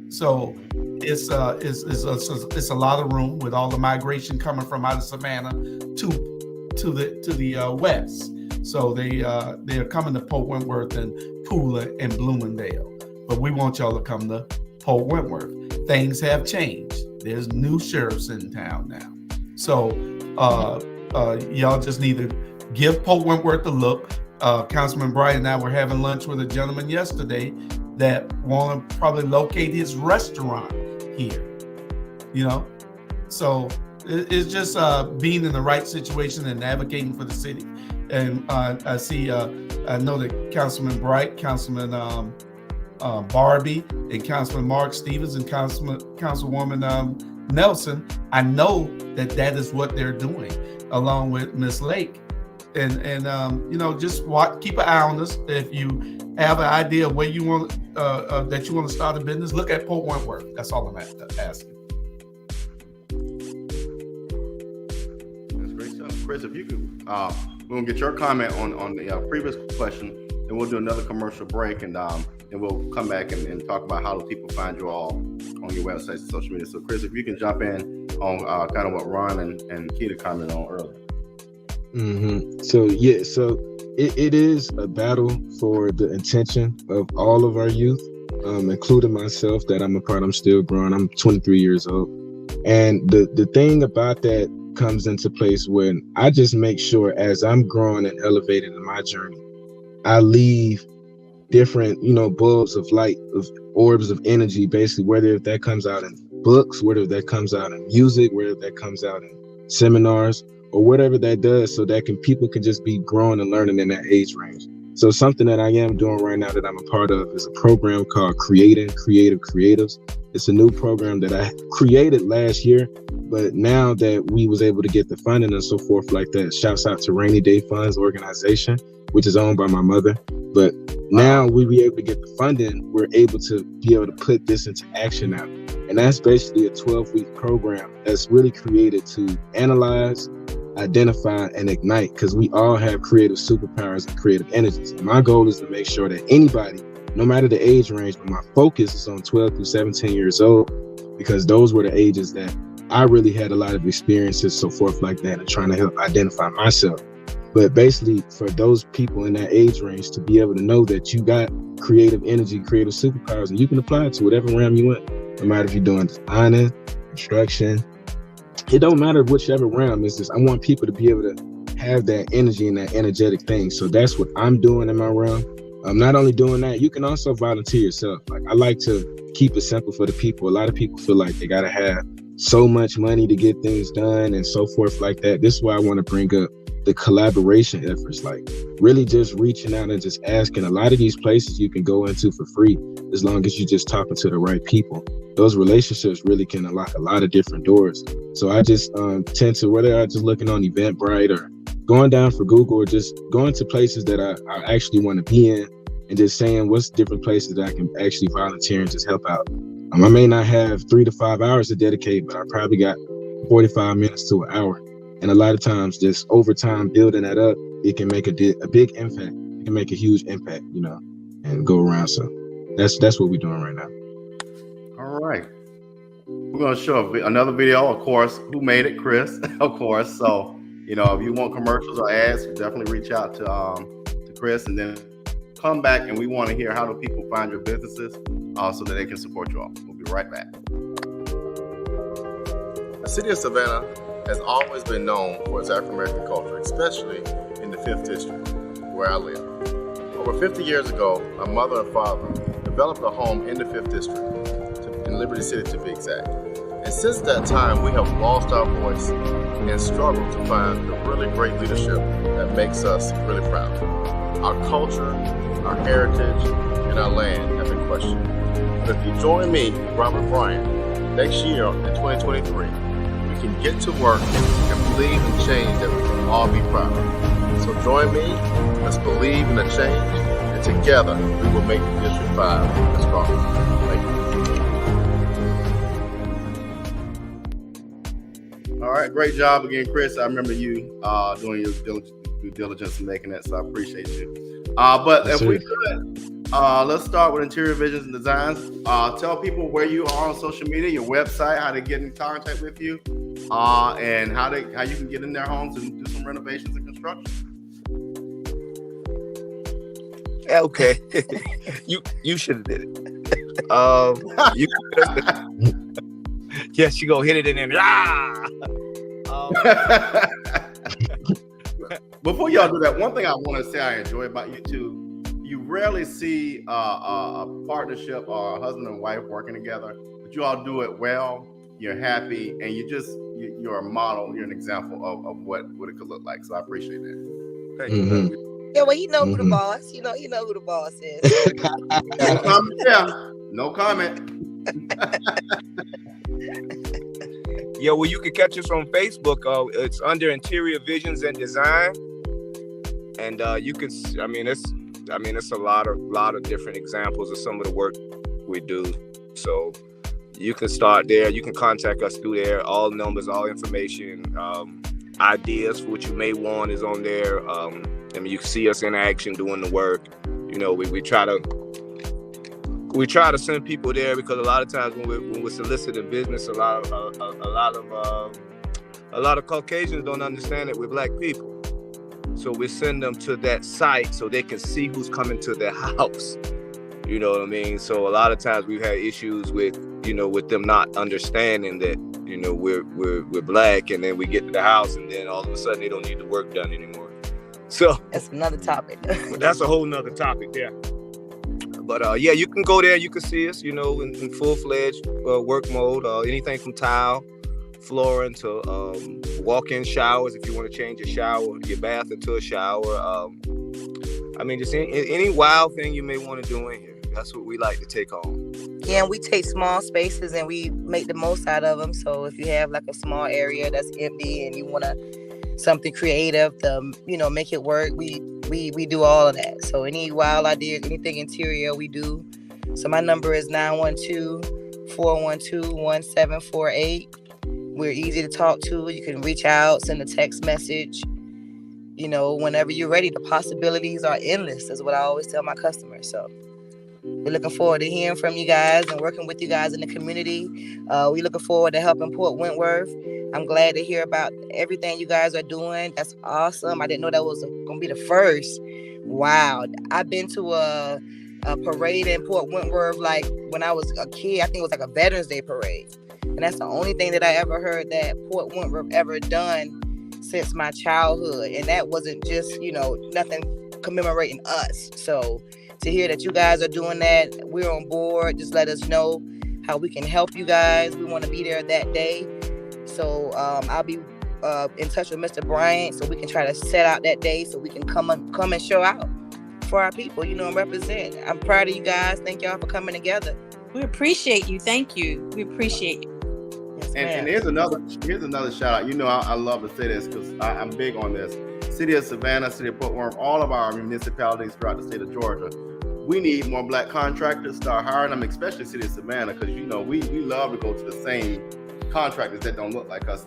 So it's a lot of room with all the migration coming from out of Savannah to the west. So they're coming to Port Wentworth and Pooler and Bloomingdale. But we want y'all to come to Port Wentworth. Things have changed. There's new sheriffs in town now. So y'all just need to give Port Wentworth a look. Councilman Bright and I were having lunch with a gentleman yesterday that want to probably locate his restaurant here, you know? So it's just being in the right situation and advocating for the city. And I know that Councilman Bright, Councilman Barbie, and Councilman Mark Stevens, and Councilwoman Nelson, I know that is what they're doing, along with Ms. Lake. And you know, just keep an eye on us. If you have an idea of where you want that you want to start a business, look at Port Wentworth. That's all I'm asking. That's great stuff, Chris. If you could, we're gonna get your comment on the previous question, and we'll do another commercial break, and we'll come back and talk about how do people find you all on your websites and social media. So, Chris, if you can jump in on kind of what Ron and Keita commented on earlier. So it is a battle for the attention of all of our youth, including myself, that I'm a part. I'm still growing. I'm 23 years old, and the thing about that comes into place when I just make sure, as I'm growing and elevating in my journey, I leave different, you know, bulbs of light, of orbs of energy, basically, whether that comes out in books, whether that comes out in music, whether that comes out in seminars, or whatever that does, so that people can just be growing and learning in that age range. So something that I am doing right now that I'm a part of is a program called Creating Creative Creatives. It's a new program that I created last year, but now that we was able to get the funding and so forth like that, shouts out to Rainy Day Funds organization, which is owned by my mother. But now we be able to get the funding, we're able to put this into action now. And that's basically a 12-week program that's really created to analyze, identify, and ignite, because we all have creative superpowers and creative energies. And my goal is to make sure that anybody, no matter the age range, but my focus is on 12 through 17 years old, because those were the ages that I really had a lot of experiences, so forth like that, and trying to help identify myself. But basically, for those people in that age range to be able to know that you got creative energy, creative superpowers, and you can apply it to whatever realm you want, no matter if you're doing designing, construction, it don't matter whichever realm. It's just I want people to be able to have that energy and that energetic thing. So that's what I'm doing in my realm. I'm not only doing that, you can also volunteer yourself. Like, I like to keep it simple for the people. A lot of people feel like they gotta have so much money to get things done and so forth like that. This is why I want to bring up the collaboration efforts, like really just reaching out and just asking. A lot of these places you can go into for free as long as you're just talking to the right people. Those relationships really can unlock a lot of different doors. So I just tend to, whether I'm just looking on Eventbrite or going down for Google, or just going to places that I actually want to be in, and just saying what's different places that I can actually volunteer and just help out. I may not have 3 to 5 hours to dedicate, but I probably got 45 minutes to an hour. And a lot of times, just over time, building that up, it can make a big impact. It can make a huge impact, you know, and go around. So that's what we're doing right now. All right. We're going to show another video, of course. Who made it? Chris, of course. So, you know, if you want commercials or ads, definitely reach out to Chris, and then come back, and we want to hear how do people find your businesses so that they can support you all. We'll be right back. The city of Savannah has always been known for its African-American culture, especially in the 5th District, where I live. Over 50 years ago, my mother and father developed a home in the 5th District, in Liberty City to be exact. And since that time, we have lost our voice and struggled to find the really great leadership that makes us really proud. Our culture, our heritage, and our land have been questioned. But if you join me, Robert Bryant, next year in 2023, we can get to work and believe in change that we can all be proud of. So join me, let's believe in a change, and together we will make the District 5 stronger. Thank you. All right, great job again, Chris. I remember you doing your due diligence and making that, so I appreciate you. But if we could, let's start with Interior Visions and Designs. Tell people where you are on social media, your website, how to get in contact with you, and how you can get in their homes and do some renovations and construction. Okay, you should have did it. Yes, you go hit it in there. Before y'all do that, one thing I want to say I enjoy about you two, you rarely see a partnership or a husband and wife working together, but you all do it well. You're happy, and you're a model. You're an example of what it could look like. So I appreciate that. Thank you, brother. Yeah, well, you know who the boss. You know who the boss is. No comment. Yeah, no comment. Yeah, well, you can catch us on Facebook. It's under Interior Visions and Design, and you can. It's a lot of different examples of some of the work we do. So you can start there. You can contact us through there. All numbers, all information, ideas for what you may want is on there. You can see us in action doing the work. You know, we try to send people there because a lot of times when we're soliciting business, a lot of Caucasians don't understand that we're Black people. So we send them to that site so they can see who's coming to their house. You know what I mean? So a lot of times we've had issues with them not understanding that, we're Black, and then we get to the house and then all of a sudden they don't need the work done anymore. So that's another topic. That's a whole nother topic, yeah. But you can go there. You can see us, in full-fledged work mode. Anything from tile, flooring to walk-in showers if you want to change your bath into a shower. Just any wild thing you may want to do in here. That's what we like to take on. Yeah, and we take small spaces and we make the most out of them. So if you have like a small area that's empty and you want something creative to, make it work, we do all of that. So any wild ideas, anything interior, we do. So my number is 912-412-1748. We're easy to talk to. You can reach out, send a text message. Whenever you're ready, the possibilities are endless, is what I always tell my customers. So we're looking forward to hearing from you guys and working with you guys in the community. We're looking forward to helping Port Wentworth. I'm glad to hear about everything you guys are doing. That's awesome. I didn't know that was going to be the first. Wow. I've been to a parade in Port Wentworth like when I was a kid. I think it was like a Veterans Day parade. And that's the only thing that I ever heard that Port Wentworth ever done since my childhood. And that wasn't just, nothing commemorating us. So to hear that you guys are doing that, we're on board. Just let us know how we can help you guys. We want to be there that day. So I'll be in touch with Mr. Bryant so we can try to set out that day so we can come and show out for our people, and represent. I'm proud of you guys. Thank y'all for coming together. We appreciate you. Thank you. We appreciate you. Yes, and here's another shout out. I love to say this because I'm big on this. City of Savannah, City of Port Wentworth, all of our municipalities throughout the state of Georgia. We need more Black contractors. Start hiring them, especially City of Savannah, because we love to go to the same contractors that don't look like us.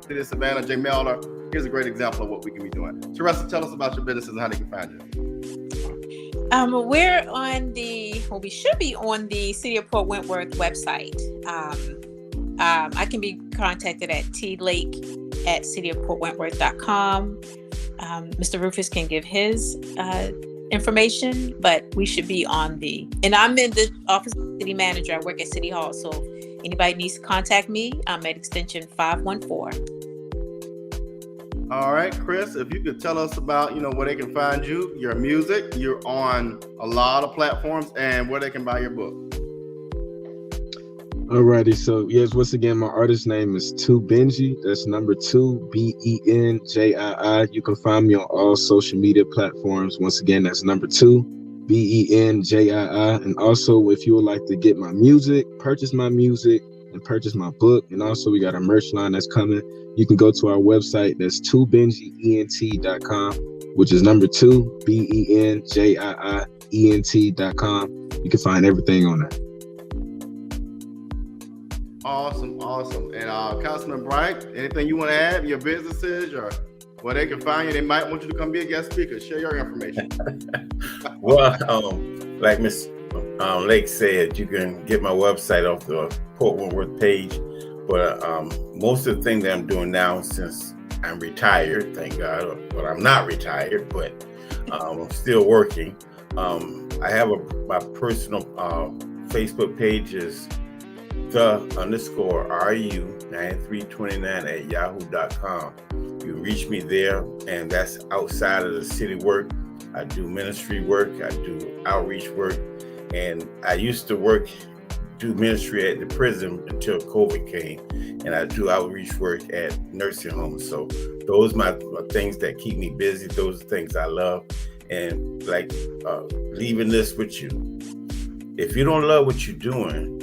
City of Savannah, Jay Melder, here's a great example of what we can be doing. Teresa, tell us about your businesses and how they can find you. We're on we should be on the City of Port Wentworth website. I can be contacted at tlake@cityofportwentworth.com. Mr. Rufus can give his information, but we should be on and I'm in the office of the city manager. I work at City Hall. So if anybody needs to contact me, I'm at extension 514. All right, Chris, if you could tell us about, where they can find you, your music. You're on a lot of platforms, and where they can buy your book. Alrighty, so yes, once again, my artist name is 2Benji. That's number 2, BENJII. You can find me on all social media platforms. Once again, that's number 2, BENJII. And also, if you would like to get my music, purchase my music, and purchase my book, and also we got a merch line that's coming, you can go to our website. That's 2benjient.com, which is number 2, BENJIIENT.com. You can find everything on there. Awesome. And Councilman Bryant, anything you want to add? Your businesses or where they can find you? They might want you to come be a guest speaker. Share your information. Well, like Miss Lake said, you can get my website off the Port Wentworth page. But most of the things that I'm doing now, since I'm retired, thank God, but I'm not retired, but I'm still working. I have my personal Facebook page is the_RU9329 at yahoo.com. You reach me there, and that's outside of the city work. I do ministry work, I do outreach work, and I used to do ministry at the prison until COVID came, and I do outreach work at nursing homes. So those are my things that keep me busy. Those are things I love. And like leaving this with you, if you don't love what you're doing,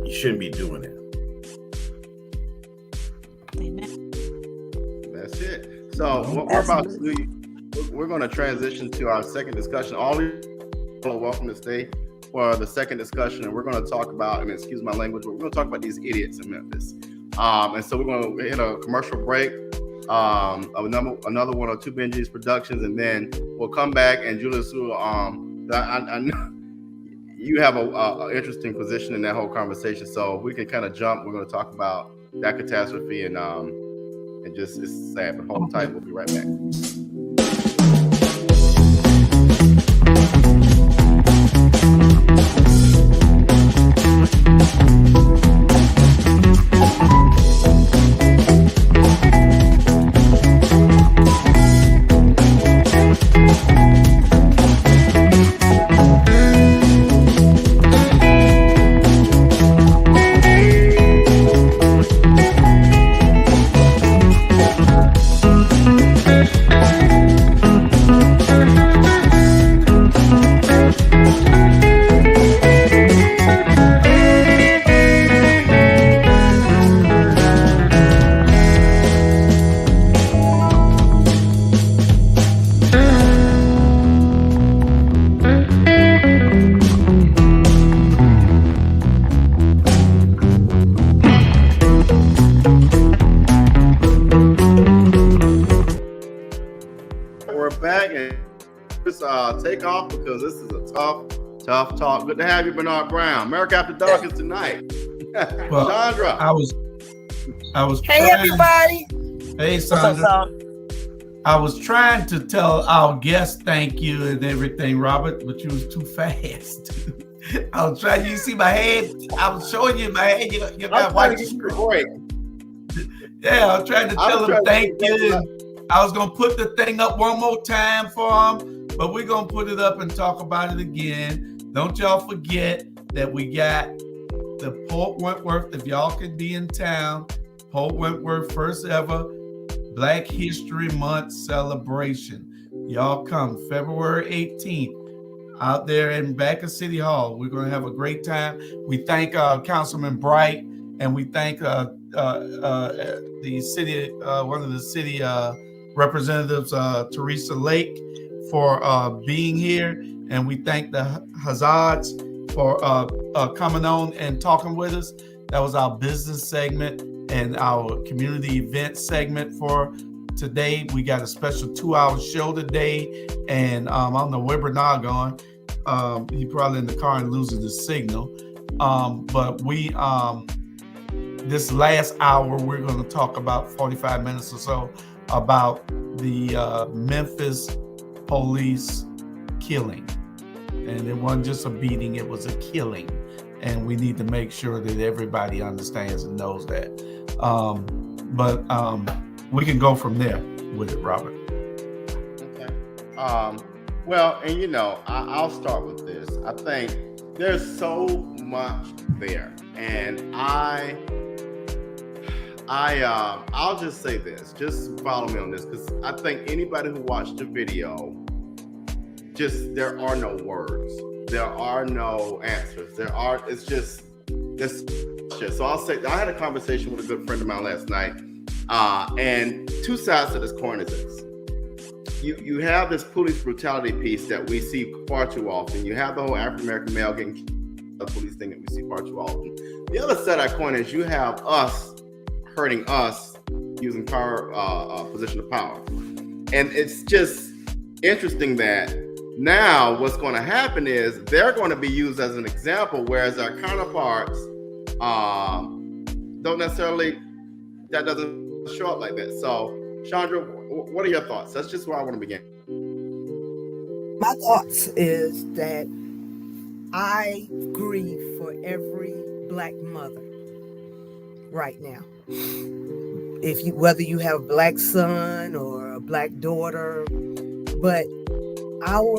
you shouldn't be doing it. Amen. That's it. So what we're about to do, we're going to transition to our second discussion. All of you are welcome to stay for the second discussion, and we're going to talk about, and excuse my language, but we're going to talk about these idiots in Memphis. And so we're going to hit a commercial break of another one or two Benji's productions, and then we'll come back. And Julius, I know you have a interesting position in that whole conversation, so we can kind of jump. We're going to talk about that catastrophe and just, it's sad, but hold tight. We'll be right back. Take off because this is a tough talk. Good to have you, Bernard Brown. America After Dark is tonight. Well, Sandra. I was Hey, everybody. Hey, Sandra. I was trying to tell our guest thank you and everything, Robert, but you was too fast. I was trying. You see my head? I was showing you my head. You got to watch the screen. Yeah, I was trying to tell him thank you. I was gonna put the thing up one more time for him, but we're gonna put it up and talk about it again. Don't y'all forget that we got the Port Wentworth. If y'all could be in town, Port Wentworth first ever Black History Month celebration. Y'all come February 18th out there in back of City Hall. We're gonna have a great time. We thank Councilman Bright, and we thank the city, one of the city representatives, Teresa Lake, for being here, and we thank the Hazads for coming on and talking with us. That was our business segment and our community event segment for today. We got a special 2-hour show today, and I don't know where Bernard gone. He probably in the car and losing the signal. But we this last hour we're going to talk about 45 minutes or so about the Memphis police killing. And it wasn't just a beating, it was a killing. And we need to make sure that everybody understands and knows that. But we can go from there with it, Robert. Okay. Well, and you know, I'll start with this. I think there's so much there. And I'll just say this, just follow me on this, because I think anybody who watched the video, there are no words. There are no answers. It's just. So I'll say, I had a conversation with a good friend of mine last night, and two sides to this coin is this. You have this police brutality piece that we see far too often. You have the whole African-American male getting killed, the police thing that we see far too often. The other side of that coin is you have us hurting us using power, position of power. And it's just interesting that now what's going to happen is they're going to be used as an example, whereas our counterparts don't necessarily, that doesn't show up like that. So, Chandra, what are your thoughts? That's just where I want to begin. My thoughts is that I grieve for every Black mother right now. whether you have a black son or a black daughter, but our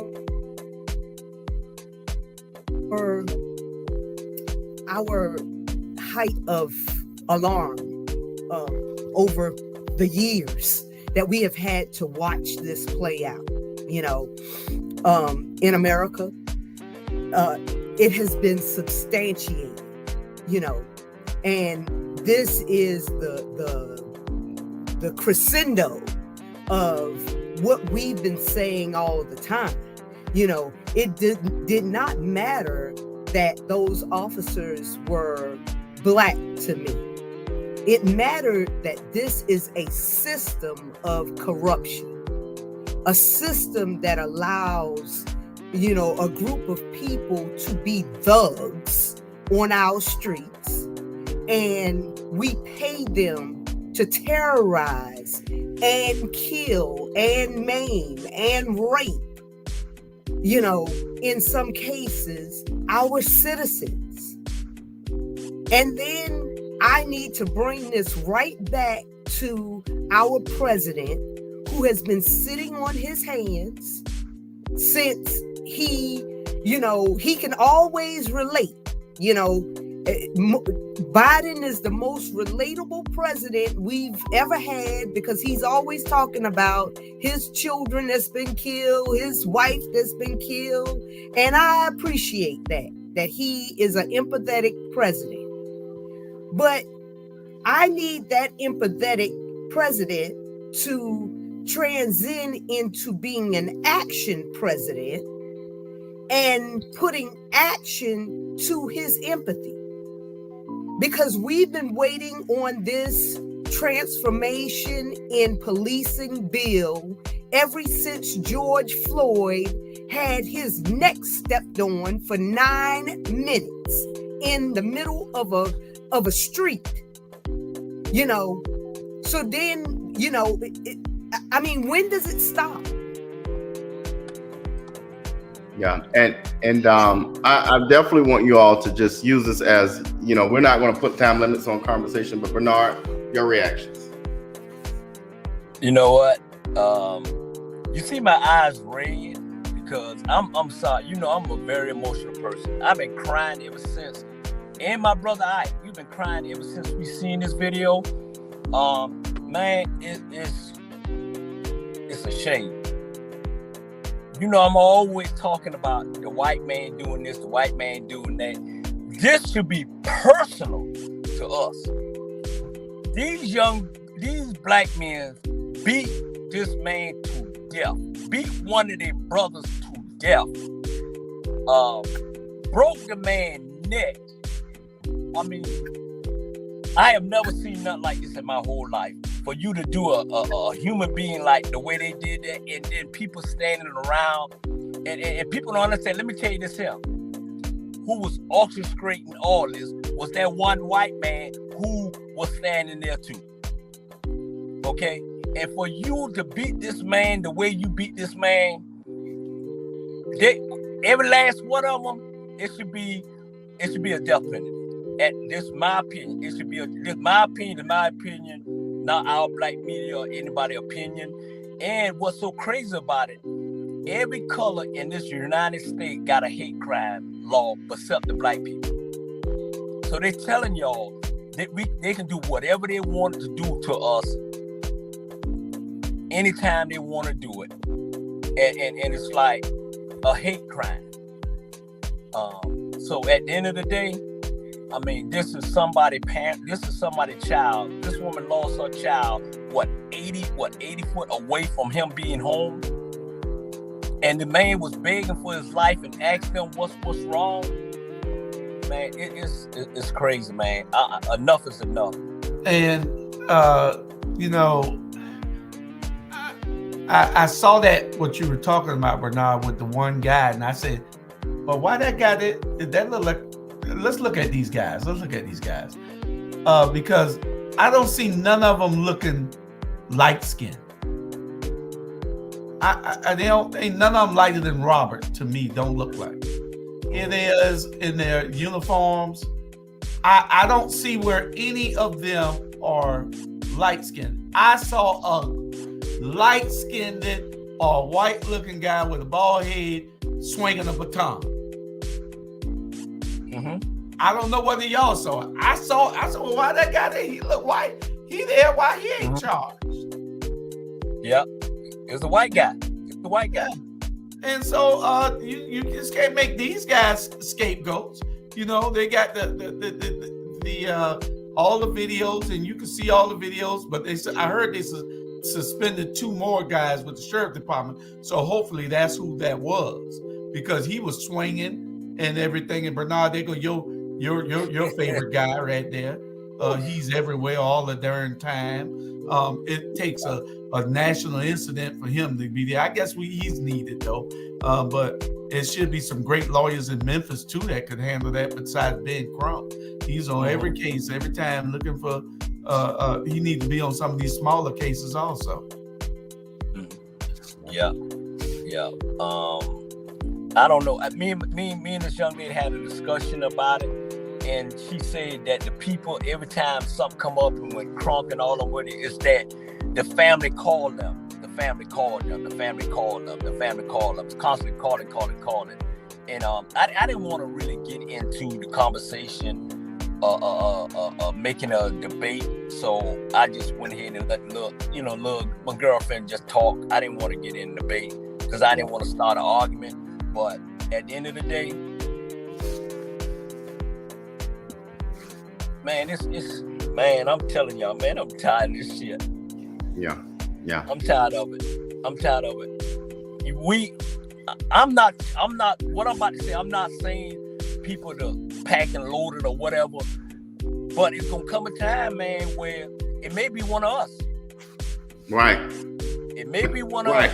height of alarm over the years that we have had to watch this play out, in America, it has been substantiated, and this is the crescendo of what we've been saying all the time. It did not matter that those officers were black to me. It mattered that this is a system of corruption, a system that allows, a group of people to be thugs on our streets, and we pay them to terrorize and kill and maim and rape, in some cases, our citizens. And then I need to bring this right back to our president, who has been sitting on his hands since he can always relate. Biden is the most relatable president we've ever had, because he's always talking about his children that's been killed, his wife that's been killed. And I appreciate that he is an empathetic president. But I need that empathetic president to transcend into being an action president and putting action to his empathy. Because we've been waiting on this transformation in policing bill ever since George Floyd had his neck stepped on for 9 minutes in the middle of a street. So then, when does it stop? Yeah, and I definitely want you all to just use this as, we're not going to put time limits on conversation, but Bernard, your reactions. You know what? You see my eyes red because I'm sorry. I'm a very emotional person. I've been crying ever since. And my brother Ike, we've been crying ever since we seen this video. Man, it's a shame. I'm always talking about the white man doing this, the white man doing that. This should be personal to us. These black men beat this man to death, beat one of their brothers to death, broke the man's neck. I have never seen nothing like this in my whole life. For you to do a human being like the way they did that, and then people standing around, and people don't understand. Let me tell you this here. Who was orchestrating all this was that one white man who was standing there too. Okay? And for you to beat this man the way you beat this man, every last one of them, it should be a death penalty. And this is my opinion. It should be my opinion, not our black media or anybody's opinion. And what's so crazy about it, every color in this United States got a hate crime law except the black people. So they're telling y'all that they can do whatever they want to do to us anytime they want to do it. And it's like a hate crime. So at the end of the day, this is somebody's parent, this is somebody's child. This woman lost her child, 80 foot away from him being home. And the man was begging for his life and asked them what's wrong. Man, it's crazy, man. Enough is enough. And I saw that what you were talking about, Bernard, with the one guy, and I said, well, why that guy did that look like? Let's look at these guys. Because I don't see none of them looking light skinned. Ain't none of them lighter than Robert to me. Don't look like. It is in their uniforms. I don't see where any of them are light skinned. I saw a light skinned or white looking guy with a bald head swinging a baton. I don't know whether y'all saw it. I saw why that guy there, he look white. He there, why he ain't charged? Yep. It's a white guy. It's the white guy. And so you just can't make these guys scapegoats. You know, they got the all the videos, and you can see all the videos, but I heard they suspended 2 more guys with the sheriff department. So hopefully that's who that was, because he was swinging and everything. And Bernard, they go, your favorite guy right there. He's everywhere all the darn time. It takes a national incident for him to be there. I guess he's needed though. But it should be some great lawyers in Memphis too that could handle that besides Ben Crump. He's on every case, every time looking for, he needs to be on some of these smaller cases also. Yeah. I don't know. Me and this young lady had a discussion about it. And she said that the people, every time something come up and when Crunk and all them with it, is that the family called them. The family called them. It's constantly calling. And I didn't want to really get into the conversation making a debate. So I just went ahead and let my girlfriend just talk. I didn't want to get in a debate because I didn't want to start an argument. But at the end of the day, man, man, I'm telling y'all, man, I'm tired of this shit. Yeah. I'm tired of it. I'm not, what I'm about to say, I'm not saying people to pack and load it or whatever, but it's going to come a time, man, where it may be one of us. Right. It may be one of us.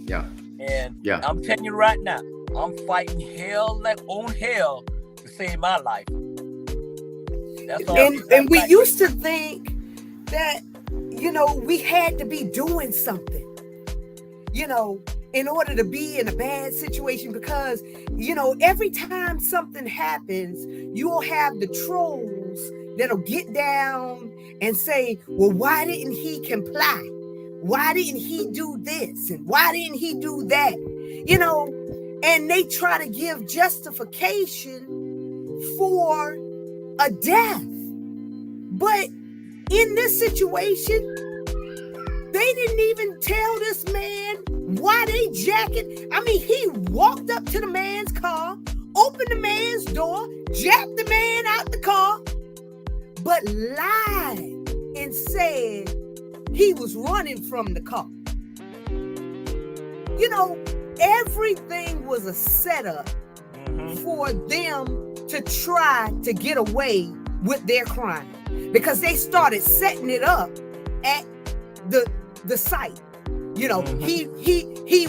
Yeah. And I'm telling you right now, I'm fighting hell on hell to save my life. That's all. And we used to think that, we had to be doing something, in order to be in a bad situation, because, every time something happens, you'll have the trolls that'll get down and say, well, why didn't he comply? Why didn't he do this? And why didn't he do that? And they try to give justification for a death. But in this situation, they didn't even tell this man why they jacket. I mean, he walked up to the man's car, opened the man's door, jacked the man out the car, but lied and said he was running from the car. Everything was a setup for them to try to get away with their crime, because they started setting it up at the site. He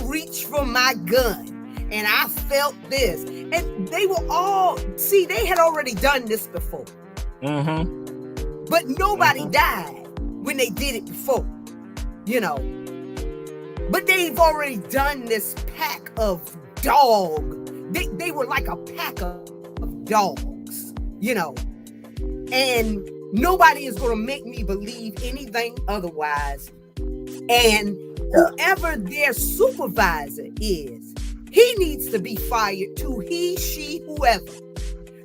reached for my gun and I felt this, and they were all, they had already done this before, but nobody died when they did it before, but they've already done this pack of dogs. They were like a pack of dogs, and nobody is going to make me believe anything otherwise. And whoever their supervisor is, he needs to be fired too. He, she, whoever.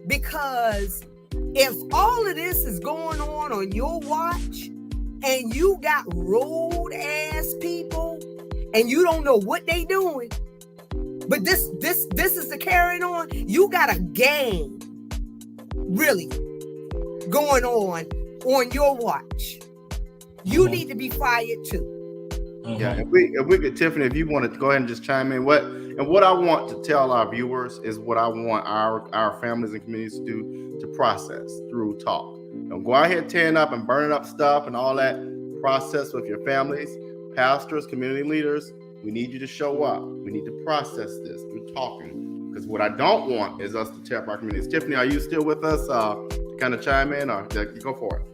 Because if all of this is going on your watch and you got road ass people and you don't know what they doing, but this is the carrying on, you got a gang really going on your watch. You need to be fired too. Yeah, if we could, Tiffany, if you want to go ahead and just chime in, what I want to tell our viewers is what I want our families and communities to do to process through talk. Don't go out here tearing up and burning up stuff and all that. Process with your families, pastors, community leaders. We need you to show up. We need to process this through talking, because what I don't want is us to tear up our communities. Tiffany, are you still with us? Kind of chime in, or go for it.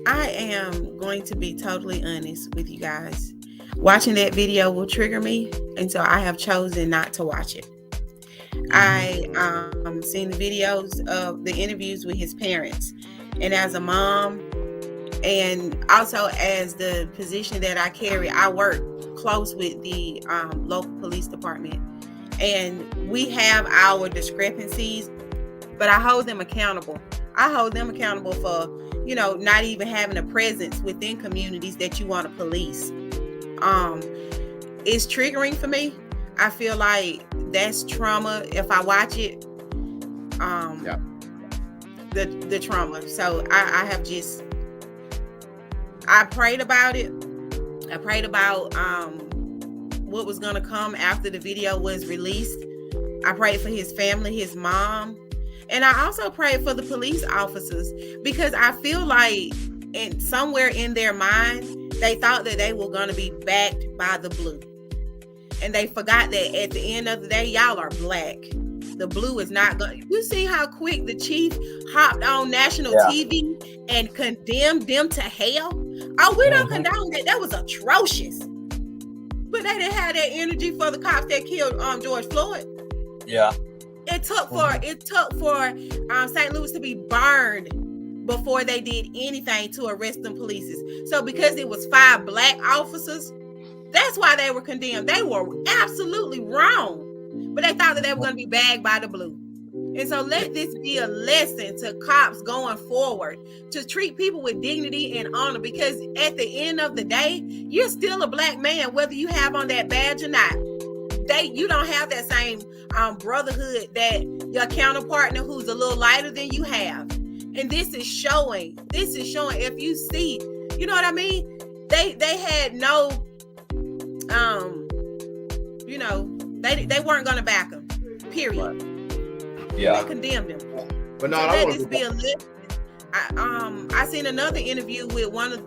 I am going to be totally honest with you guys. Watching that video will trigger me, and so I have chosen not to watch it. I seen the videos of the interviews with his parents, and as a mom, and also as the position that I carry, I work close with the local police department, and we have our discrepancies, but I hold them accountable. I hold them accountable for, you know, not even having a presence within communities that you want to police. It's triggering for me. I feel like that's trauma if I watch it. The trauma. So I have just, I prayed about it. I prayed about what was going to come after the video was released. I prayed for his family, his mom, and I also prayed for the police officers, because I feel like somewhere in their mind, they thought that they were going to be backed by the blue. And they forgot that at the end of the day, y'all are black. The blue is not going. You see how quick the chief hopped on national TV and condemned them to hell? Oh, we don't condone that. That was atrocious. But they didn't have that energy for the cops that killed George Floyd. Yeah. It took for St. Louis to be burned before they did anything to arrest them police. So because it was 5 black officers, that's why they were condemned. They were absolutely wrong. But they thought that they were going to be bagged by the blue. And so let this be a lesson to cops going forward, to treat people with dignity and honor, because at the end of the day, you're still a black man, whether you have on that badge or not. You don't have that same brotherhood that your counterpartner who's a little lighter than you have. And this is showing. If you see, you know what I mean? They had no, you know, they weren't going to back him, period. Right. Yeah. They condemned him. But no, so I let want this be a lesson. I seen another interview with one of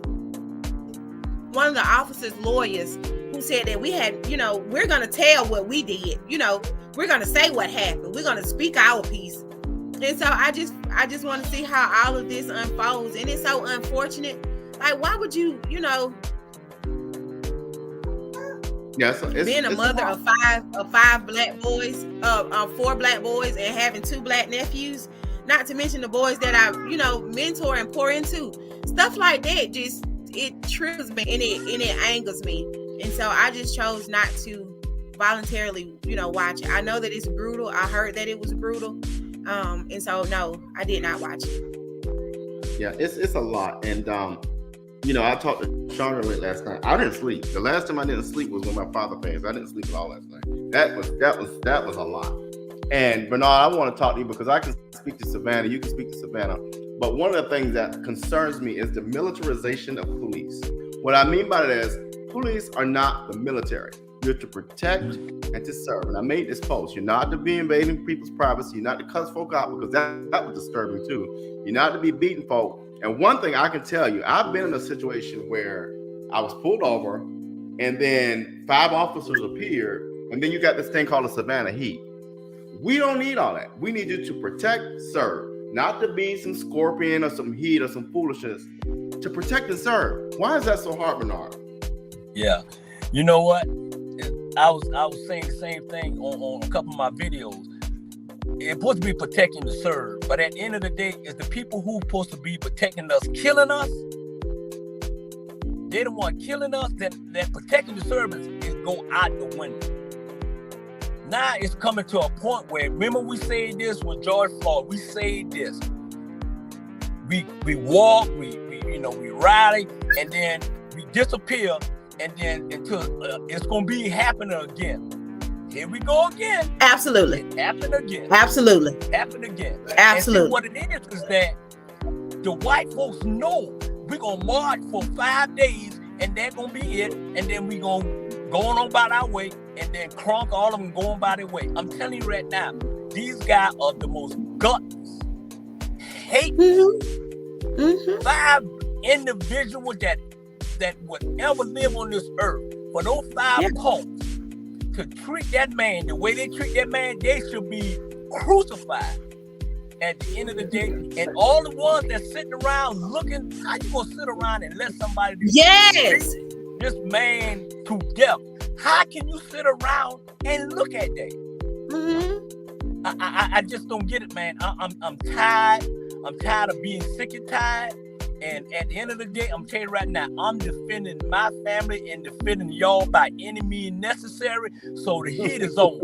the officers' lawyers who said that we had, you know, we're going to tell what we did. You know, we're going to say what happened. We're going to speak our piece. And so I just want to see how all of this unfolds. And it's so unfortunate. Like, why would you, you know, being a mother of five black boys, 4 black boys, and having 2 black nephews, not to mention the boys that I, you know, mentor and pour into, stuff like that, just, it triggers me and it angers me. And so I just chose not to voluntarily, you know, watch it. I know that it's brutal. I heard that it was brutal. And so no, I did not watch it. Yeah, it's a lot. And you know, I talked to Sean late last night. I didn't sleep. The last time I didn't sleep was when my father passed. I didn't sleep at all last night. That was a lot. And Bernard, I want to talk to you because I can speak to Savannah. You can speak to Savannah. But one of the things that concerns me is the militarization of police. What I mean by that is police are not the military. You're to protect and to serve. And I made this post. You're not to be invading people's privacy. You're not to cuss folk out, because that was disturbing too. You're not to be beating folk. And one thing I can tell you, I've been in a situation where I was pulled over and then 5 officers appeared, and then you got this thing called a Savannah heat. We don't need all that. We need you to protect, serve, not to be some scorpion or some heat or some foolishness. To protect and serve. Why is that so hard, Bernard? Yeah. You know what? I was saying the same thing on a couple of my videos. It's supposed to be protecting to serve, but at the end of the day, it's the people who supposed to be protecting us, killing us. They the one killing us. That protecting the service is go out the window. Now it's coming to a point where, remember we said this with George Floyd. We said this. We walk, we rally, and then we disappear, and then until it's gonna be happening again. Here we go again. Absolutely. It happened again. Absolutely. Happened again. Absolutely. And what it is that the white folks know we're gonna march for 5 days, and that's gonna be it, and then we gonna go on about our way, and then crunk all of them going by their way. I'm telling you right now, these guys are the most gutless, hateful, 5 individuals that would ever live on this earth. For those 5 punks to treat that man the way they treat that man, they should be crucified at the end of the day. And all the ones that sitting around looking, how you gonna sit around and let somebody treat this man to death? How can you sit around and look at that? I just don't get it, man. I'm tired. I'm tired of being sick and tired. And at the end of the day, I'm telling you right now, I'm defending my family and defending y'all by any means necessary. So the heat is on.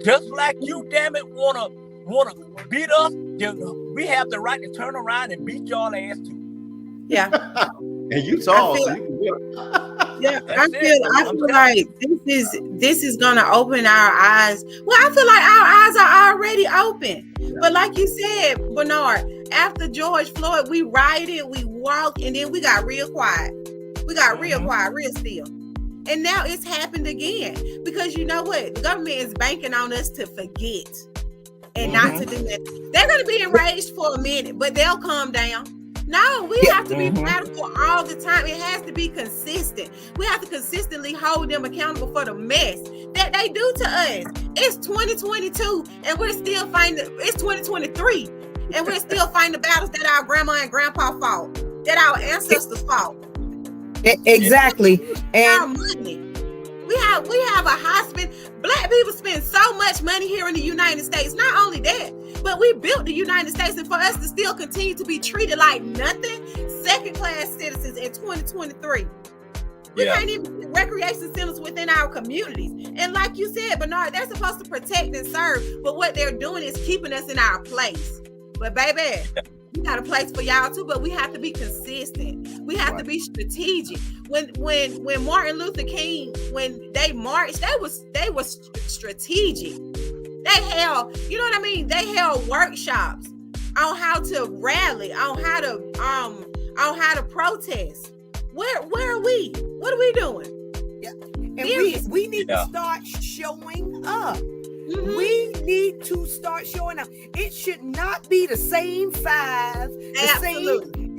Just like you, damn it, wanna beat us, we have the right to turn around and beat y'all ass too. Yeah. And you tall, so you can do it. Yeah, I feel like this is gonna open our eyes. Well, I feel like our eyes are already open. Yeah. But like you said, Bernard, after George Floyd, we rioted, we walked, and then we got real quiet. We got real quiet, real still. And now it's happened again. Because you know what? The government is banking on us to forget and not to do that. They're gonna be enraged for a minute, but they'll calm down. No, we have to be radical all the time. It has to be consistent. We have to consistently hold them accountable for the mess that they do to us. It's 2022 and we're still fighting. It's 2023 and we're still fighting the battles that our grandma and grandpa fought, that our ancestors fought. Exactly. And our money. We have a hospital. Black people spend so much money here in the United States. Not only that, but we built the United States, and for us to still continue to be treated like nothing, second-class citizens in 2023. We can't even get recreation centers within our communities. And like you said, Bernard, they're supposed to protect and serve, but what they're doing is keeping us in our place. But baby, we got a place for y'all too, but we have to be consistent. We have to be strategic. When Martin Luther King, when they marched, they was strategic. They held, you know what I mean? They held workshops on how to rally, on how to protest. Where are we? What are we doing? Yeah. And we need to start showing up. Mm-hmm. We need to start showing up. It should not be the same five. Absolutely. Same,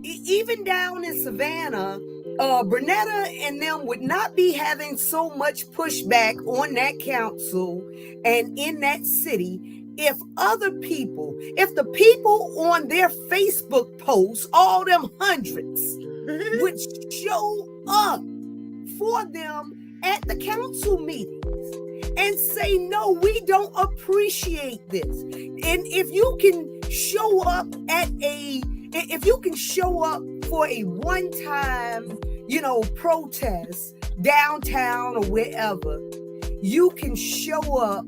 even down in Savannah, Bernetta and them would not be having so much pushback on that council and in that city if the people on their Facebook posts, all them hundreds, would show up for them at the council meetings and say, no, we don't appreciate this. And if you can show up for a one-time, protest downtown or wherever, you can show up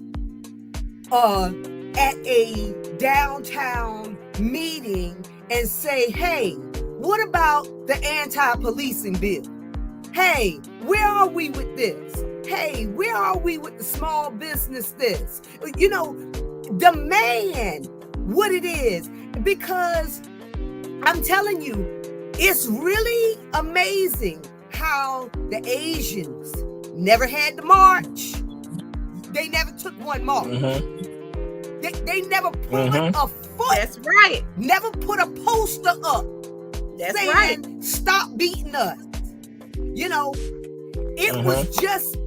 at a downtown meeting and say, hey, what about the anti-policing bill? Hey, where are we with this? Hey, where are we with the small business this? Demand what it is. Because I'm telling you, it's really amazing how the Asians never had to march. They never took one march. They never put a foot. That's right. Never put a poster up. That's saying, right. Stop beating us. It was just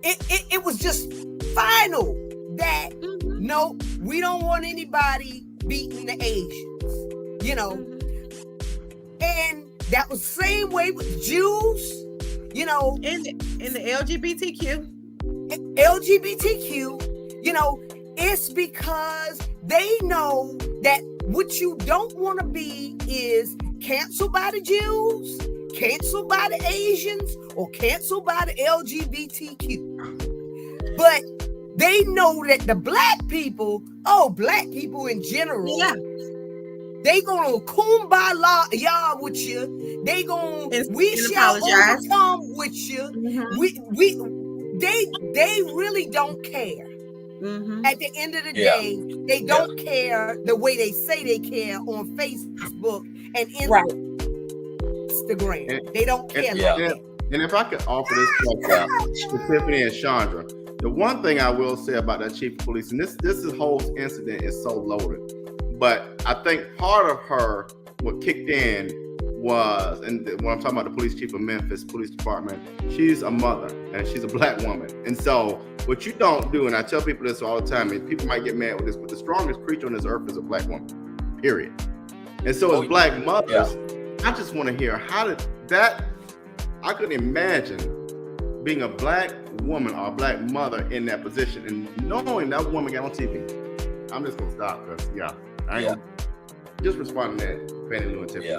it was just final that no, we don't want anybody beating the Asians. And that was the same way with Jews, in the LGBTQ. It's because they know that what you don't want to be is canceled by the Jews, canceled by the Asians, or canceled by the LGBTQ. But they know that the black people in general, they gonna kumbaya with you. We shall overcome with you. They really don't care. At the end of the day, they don't care the way they say they care on Facebook and Instagram. They don't care like that. And if I could offer this to Tiffany and Chandra, the one thing I will say about that chief of police, and this whole incident is so loaded, but I think part of what kicked in was, and when I'm talking about the police chief of Memphis Police Department, she's a mother and she's a black woman. And so what you don't do, and I tell people this all the time, and people might get mad with this, but the strongest creature on this earth is a black woman, period. And so as black mothers, I just want to hear, how did that, I couldn't imagine being a black woman or a black mother in that position and knowing that woman got on TV. I'm just gonna stop because I ain't gonna just respond to that, Fannie Lou and Tiffany. Yeah.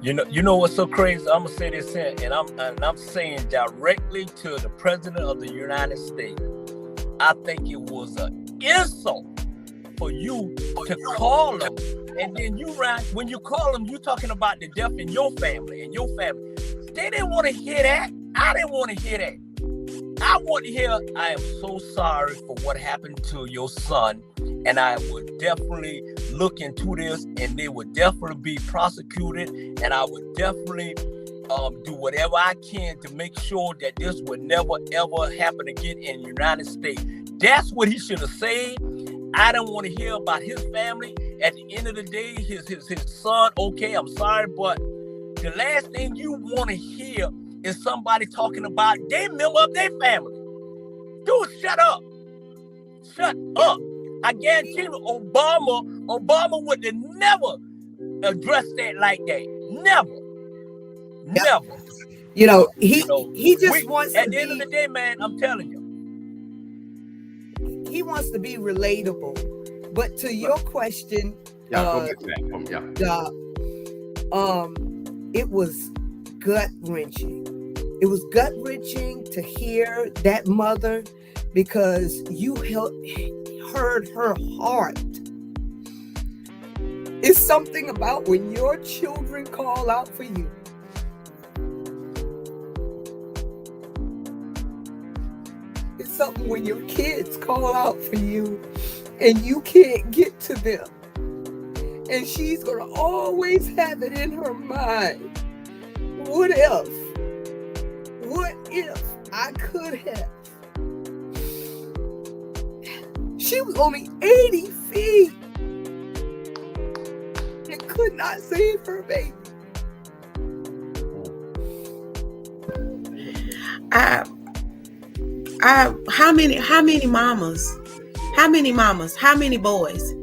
You know what's so crazy? I'm gonna say this here, and I'm saying directly to the President of the United States. I think it was an insult for you to call them, and then when you call them, you talking about the death in your family and your family. They didn't want to hear that. I didn't want to hear that. I want to hear, I am so sorry for what happened to your son, and I would definitely look into this, and they would definitely be prosecuted, and I would definitely do whatever I can to make sure that this would never, ever happen again in the United States. That's what he should have said. I don't want to hear about his family. At the end of the day, his son, okay, I'm sorry, but the last thing you want to hear is somebody talking about their member of their family. Dude, shut up. Shut up. I guarantee you, Obama would have never addressed that like that. Never. Never. You know, he just wants to at the end of the day, man, I'm telling you. He wants to be relatable. But to your question, it was gut-wrenching. It was gut-wrenching to hear that mother because you heard her heart. It's something about when your children call out for you. It's something when your kids call out for you and you can't get to them. And she's going to always have it in her mind. What if? What if I could have? She was only 80 feet and could not save her baby. How many mamas? How many boys?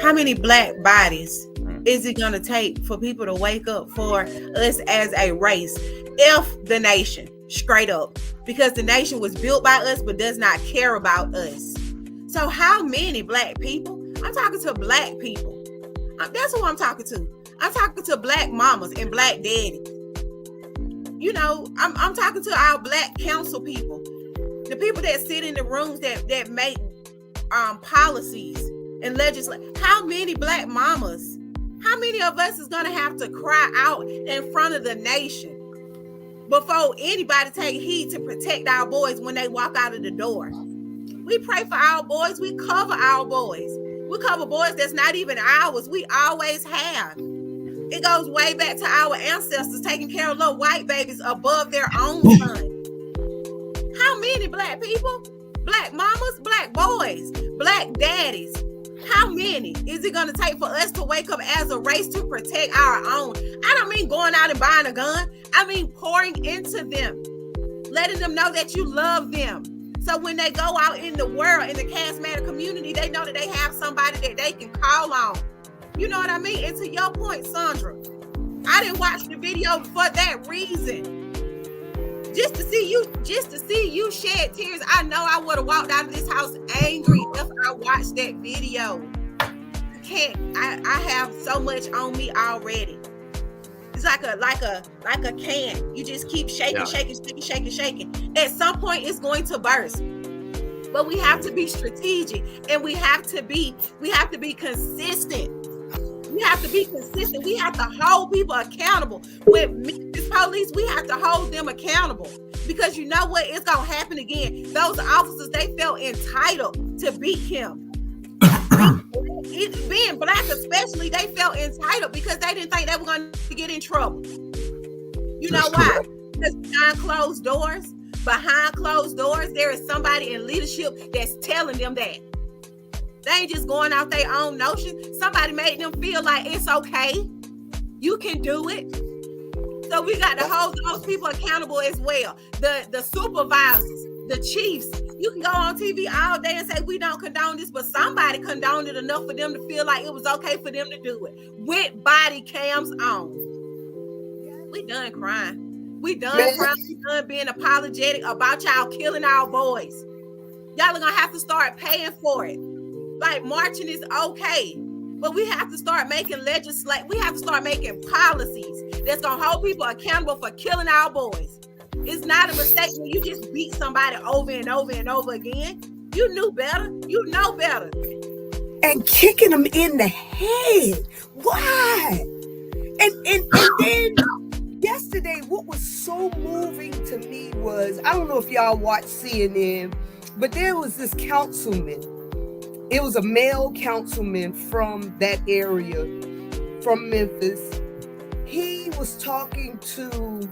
How many black bodies is it going to take for people to wake up for us as a race? If the nation, straight up, because the nation was built by us but does not care about us. So how many black people? I'm talking to black people. That's who I'm talking to. I'm talking to black mamas and black daddies. You know, I'm talking to our black council people, the people that sit in the rooms that make policies and legislate. How many black mamas? How many of us is gonna have to cry out in front of the nation before anybody take heed to protect our boys when they walk out of the door? We pray for our boys. We cover our boys. We cover boys that's not even ours. We always have. It goes way back to our ancestors taking care of little white babies above their own son. How many black people? Black mamas, black boys, black daddies. How many is it going to take for us to wake up as a race to protect our own? I don't mean going out and buying a gun. I mean pouring into them, letting them know that you love them. So when they go out in the world, in the charismatic community, they know that they have somebody that they can call on. You know what I mean? And to your point, Sandra, I didn't watch the video for that reason. Just to see you shed tears. I know I would have walked out of this house angry if I watched that video. I have so much on me already. It's like a can. You just keep shaking. At some point, it's going to burst. But we have to be strategic, and we have to be consistent. We have to be consistent. We have to hold people accountable. With Memphis police, we have to hold them accountable. Because you know what? It's going to happen again. Those officers, they felt entitled to beat him. Being black especially, they felt entitled because they didn't think they were going to get in trouble. You know why? Because behind closed doors, there is somebody in leadership that's telling them that. They ain't just going out their own notion. Somebody made them feel like it's okay. You can do it. So we got to hold those people accountable as well. The supervisors, the chiefs. You can go on TV all day and say we don't condone this, but somebody condoned it enough for them to feel like it was okay for them to do it with body cams on. We done crying. We done crying, we done being apologetic about y'all killing our boys. Y'all are gonna have to start paying for it. Like marching is okay, but we have to start making we have to start making policies that's gonna hold people accountable for killing our boys. It's not a mistake when you just beat somebody over and over and over again. You knew better. You know better. And kicking them in the head. Why? And then yesterday, what was so moving to me was, I don't know if y'all watch CNN, but there was this councilman. It was a male councilman from that area, from Memphis. He was talking to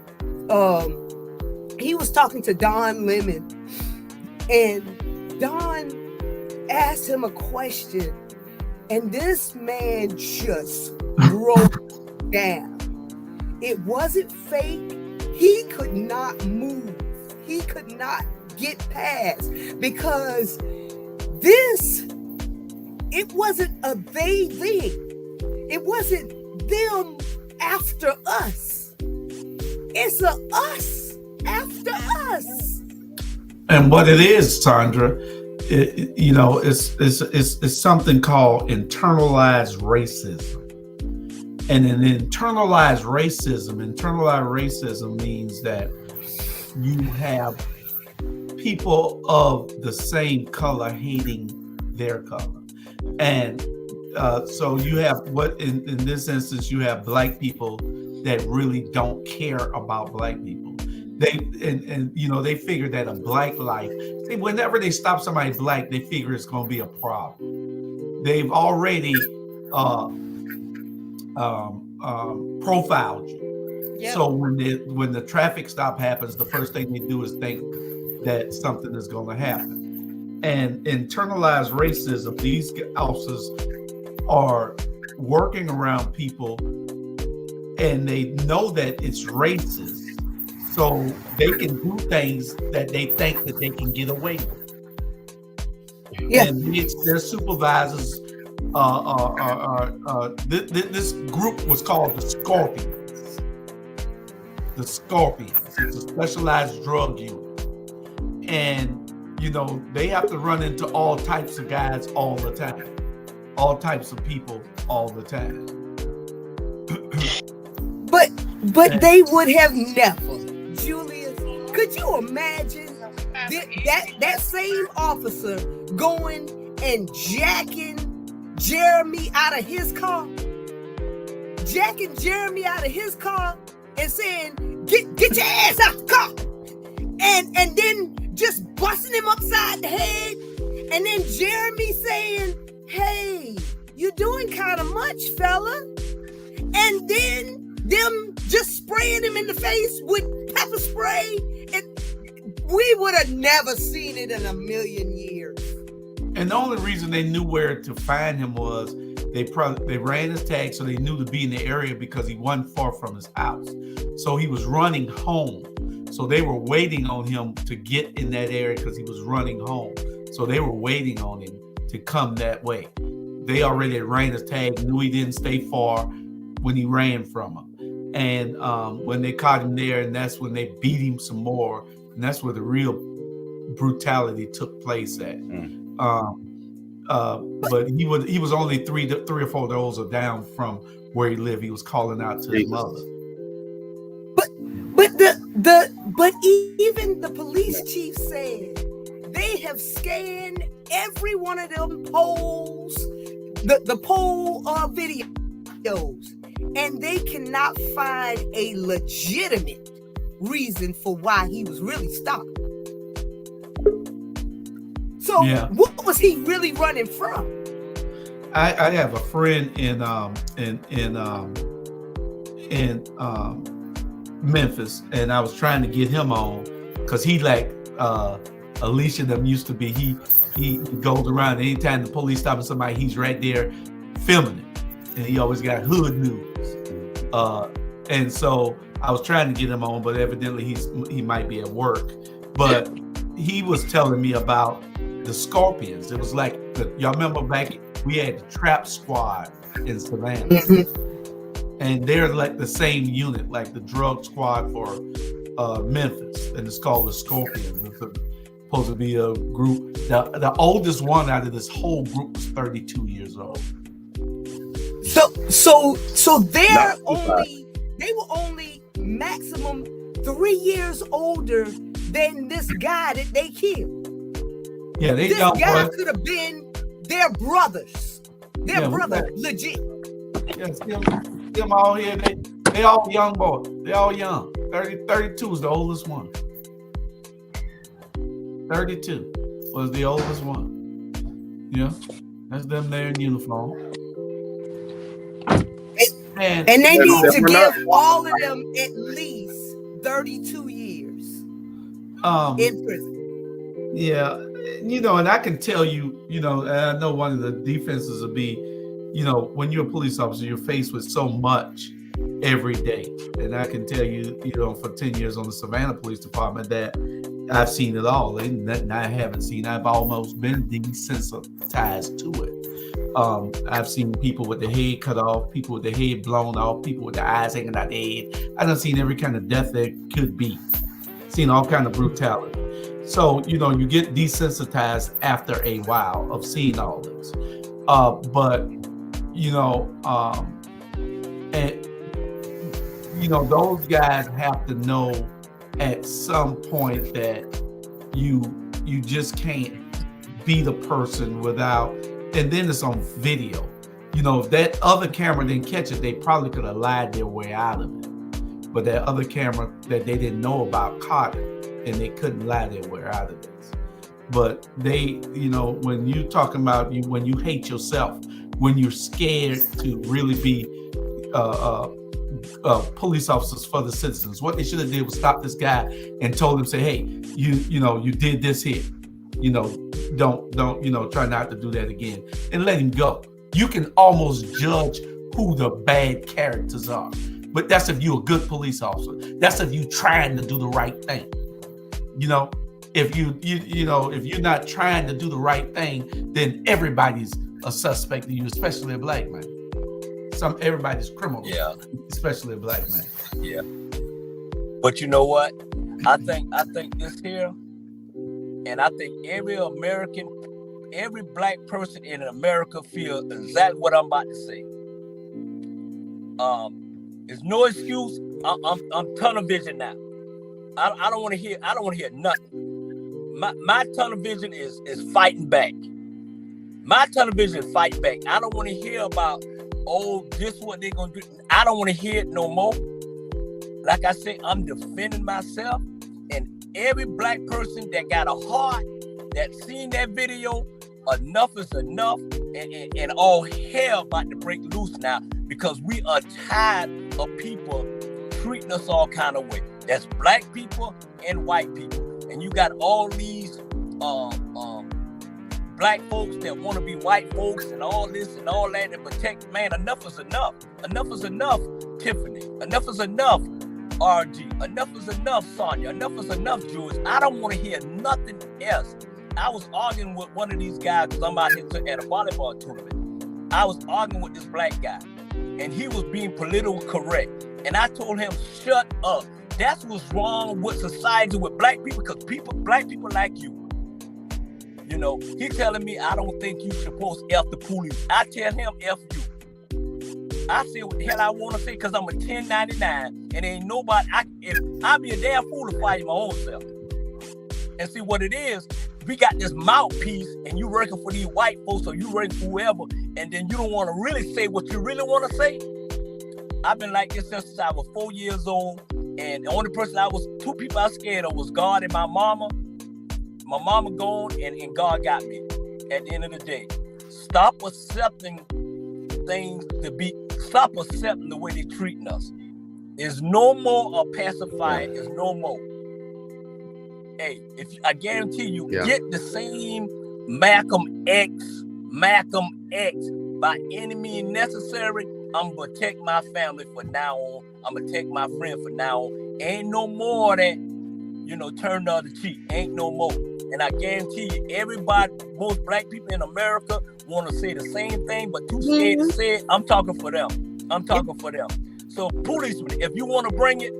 Don Lemon, and Don asked him a question, and this man just broke down. It wasn't fake. He could not move. He could not get past, because it wasn't a they thing. It wasn't them after us. It's a us after us. And what it is, Sandra, it's something called internalized racism. And an internalized racism means that you have people of the same color hating their color. And so you have in this instance, you have black people that really don't care about black people. They figure that a black life, whenever they stop somebody black, they figure it's going to be a problem. They've already profiled you. Yep. So when the traffic stop happens, the first thing they do is think that something is going to happen. And internalized racism, these officers are working around people and they know that it's racist. So they can do things that they think that they can get away with. Yeah. And their supervisors, this group was called the Scorpions. The Scorpions. It's a specialized drug unit. And, they have to run into all types of guys all the time. All types of people all the time. But they would have never. Julius, could you imagine that same officer going and jacking Jeremy out of his car? Jacking Jeremy out of his car and saying, get your ass out the car. And then just busting him upside the head. And then Jeremy saying, hey, you're doing kind of much, fella. And then them just spraying him in the face with pepper spray. And we would have never seen it in a million years. And the only reason they knew where to find him was they ran his tag, so they knew to be in the area because he wasn't far from his house. So he was running home. So they were waiting on him to get in that area because he was running home. So they were waiting on him to come that way. They already ran his tag, knew he didn't stay far when he ran from them. And when they caught him there, and that's when they beat him some more. And that's where the real brutality took place at. But he was only three or four doors down from where he lived. He was calling out to his mother. But even the police chief said they have scanned every one of them polls, the poll videos, and they cannot find a legitimate reason for why he was really stopped. So what was he really running from? I have a friend in Memphis, and I was trying to get him on because he like Alicia them used to be. He goes around anytime the police stopping somebody, he's right there filming it, and he always got hood news. And so I was trying to get him on, but evidently he might be at work. But he was telling me about the Scorpions. It was like y'all remember back we had the Trap Squad in Savannah. And they're like the same unit, like the drug squad for Memphis, and it's called the Scorpions. It's supposed to be a group. The oldest one out of this whole group was 32 years old. So they were only maximum 3 years older than this guy that they killed. Yeah, this guy could have been their brothers. Their brother, legit. Yeah, them all here. They all young boys. They all young. 32 is the oldest one. 32 was the oldest one. Yeah, that's them there in uniform. And they need to give all of them at least 32 years in prison. Yeah, and I can tell you, and I know one of the defenses would be, when you're a police officer, you're faced with so much every day. And I can tell you, for 10 years on the Savannah Police Department that I've seen it all. Ain't nothing I haven't seen. I've almost been desensitized to it. I've seen people with their head cut off, people with their head blown off, people with their eyes hanging out their head. I done seen every kind of death there could be. Seen all kind of brutality. So, you get desensitized after a while of seeing all this. Those guys have to know at some point that you just can't be the person without, and then it's on video. If that other camera didn't catch it, they probably could have lied their way out of it. But that other camera that they didn't know about caught it, and they couldn't lie their way out of this. But they, when you talking about when you hate yourself, when you're scared to really be police officers for the citizens, what they should have did was stop this guy and told him, say, hey, you did this here. Don't try not to do that again, and let him go. You can almost judge who the bad characters are, but that's if you're a good police officer. That's if you're trying to do the right thing. If you're not trying to do the right thing, then everybody's a suspect to you, especially a black man. Everybody's criminal, especially a black man. Yeah. But you know what? I think this here, and I think every black person in America feels exactly what I'm about to say. There's no excuse. I'm tunnel vision now. I don't want to hear nothing. My tunnel vision is fighting back. My tunnel vision is fighting back. I don't want to hear about, this is what they're gonna do. I don't want to hear it no more. Like I said, I'm defending myself, and every black person that got a heart that seen that video, enough is enough, and all hell about to break loose now, because we are tired of people treating us all kind of way. That's black people and white people, and you got all these black folks that want to be white folks and all this and all that and protect. Man, enough is enough. Enough is enough, Tiffany. Enough is enough, RG. Enough is enough, Sonia. Enough is enough, Jules. I don't want to hear nothing else. I was arguing with one of these guys because I'm out here at a volleyball tournament. I was arguing with this black guy, and he was being politically correct. And I told him, shut up. That's what's wrong with society with black people, because black people like you. He telling me I don't think you supposed to F the police. I tell him F you. I say what the hell I want to say because I'm a 1099 and ain't nobody. I'd be a damn fool to fight my own self. And see what it is, we got this mouthpiece and you working for these white folks or you working for whoever, and then you don't want to really say what you really want to say. I've been like this since I was 4 years old, and the only person two people I was scared of was God and my mama. My mama gone and God got me at the end of the day. Stop accepting things stop accepting the way they're treating us. There's no more a pacifier, there's no more. Hey, I guarantee you, get the same Malcolm X by any means necessary. I'm gonna protect my family for now on. I'm gonna protect my friend for now on. Ain't no more that, turn the other cheek. Ain't no more. And I guarantee you, everybody, most black people in America want to say the same thing, but too scared to say it. I'm talking for them. So policemen, if you want to bring it,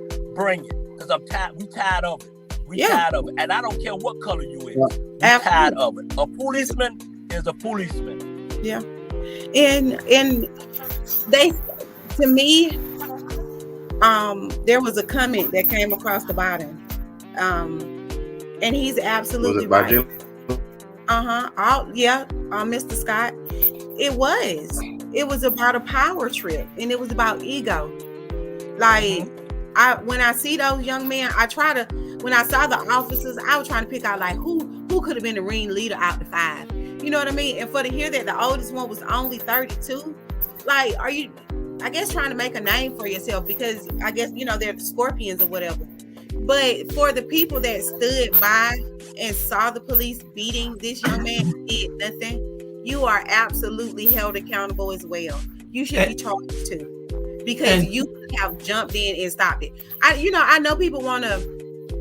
because I'm tired. We tired of it. We Yeah. tired of it, and I don't care what color you is. Yeah. We tired of it. A policeman is a policeman. Yeah. And they, to me, there was a comment that came across the bottom, and he's Was absolutely it by right. Jim? Mr. Scott. It was about a power trip, and it was about ego. Like, when I see those young men, when I saw the officers, I was trying to pick out like who could have been the ringleader out the 5. You know what I mean? And for to hear that the oldest one was only 32, like, are you, I guess, trying to make a name for yourself? Because I guess, they're the Scorpions or whatever. But for the people that stood by and saw the police beating this young man who did nothing, you are absolutely held accountable as well. You should be charged too, because you have jumped in and stopped it. I know people want to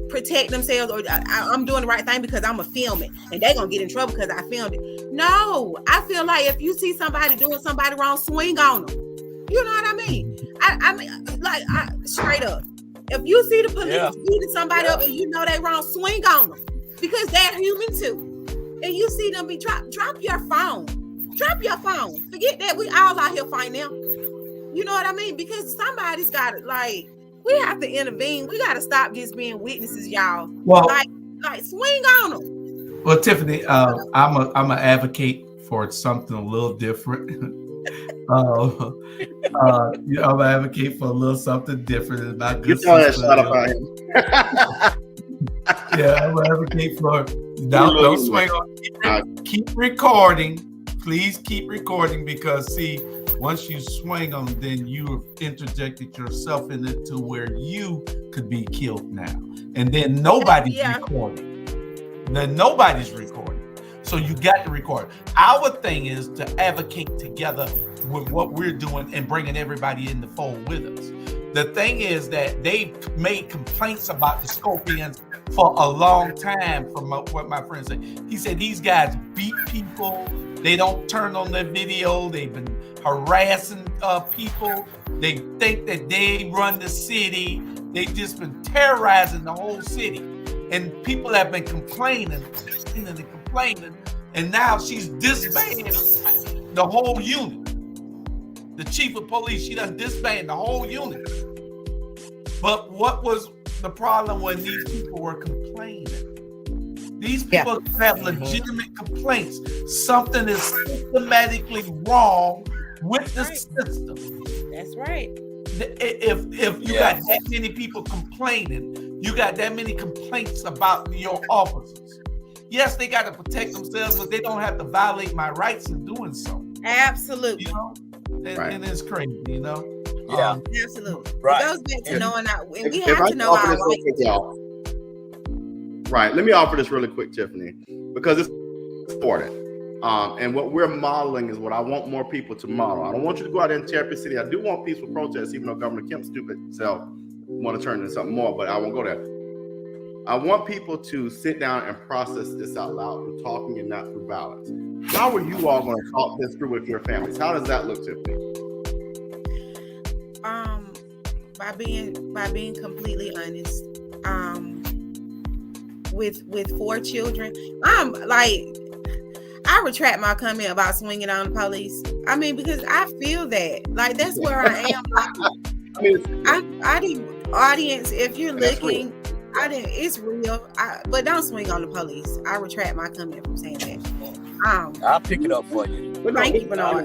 protect themselves, or I'm doing the right thing because I'm gonna film it, and they're gonna get in trouble because I filmed it. No, I feel like if you see somebody doing somebody wrong, swing on them. You know what I mean? I mean, straight up. If you see the police beating somebody up and you know they wrong, swing on them, because they're human too. And you see them be drop your phone. Drop your phone. Forget that we all out here fighting them. You know what I mean? Because somebody's got it. Like, we have to intervene. We got to stop just being witnesses, y'all. Well, like swing on them. Well, Tiffany, I'm a advocate for something a little different. I'm an advocate for a little something different. It's not good. Yeah, I'm an advocate for don't swing on. Keep recording. Please keep recording, because see, once you swing on, then you have interjected yourself into where you could be killed now, and then nobody's recording. Then nobody's recording. So you got to record. Our thing is to advocate together with what we're doing and bringing everybody in the fold with us. The thing is that they've made complaints about the Scorpions for a long time, from what my friend said. He said these guys beat people. They don't turn on their video. They've been harassing people. They think that they run the city. They've just been terrorizing the whole city. And people have been complaining. And now she's disbanded the whole unit. The chief of police, she done disbanded the whole unit. But what was the problem when these people were complaining? These people have legitimate complaints. Something is systematically wrong with the system. That's right. If you got that many people complaining, you got that many complaints about your officers. Yes, they got to protect themselves, but they don't have to violate my rights in doing so. Absolutely. You know? And it's crazy, you know? Yeah. Absolutely. Right. It goes back to knowing we If have I to know our offer this real quick, y'all. Right. Let me offer this really quick, Tiffany, because it's important. And what we're modeling is what I want more people to model. I don't want you to go out there and tear up your city. I do want peaceful protests, even though Governor Kemp's stupid self want to turn into something more, but I won't go there. I want people to sit down and process this out loud through talking and not through violence. How are you all going to talk this through with your families? How does that look, Tiffany? By being completely honest. With 4 children, I retract my comment about swinging on the police. I mean, because I feel that, like, that's where I am. I didn't, audience, if you're looking, it's real. But don't swing on the police. I retract my comment from saying that. I'll pick it up for you. Thank you, Bernard.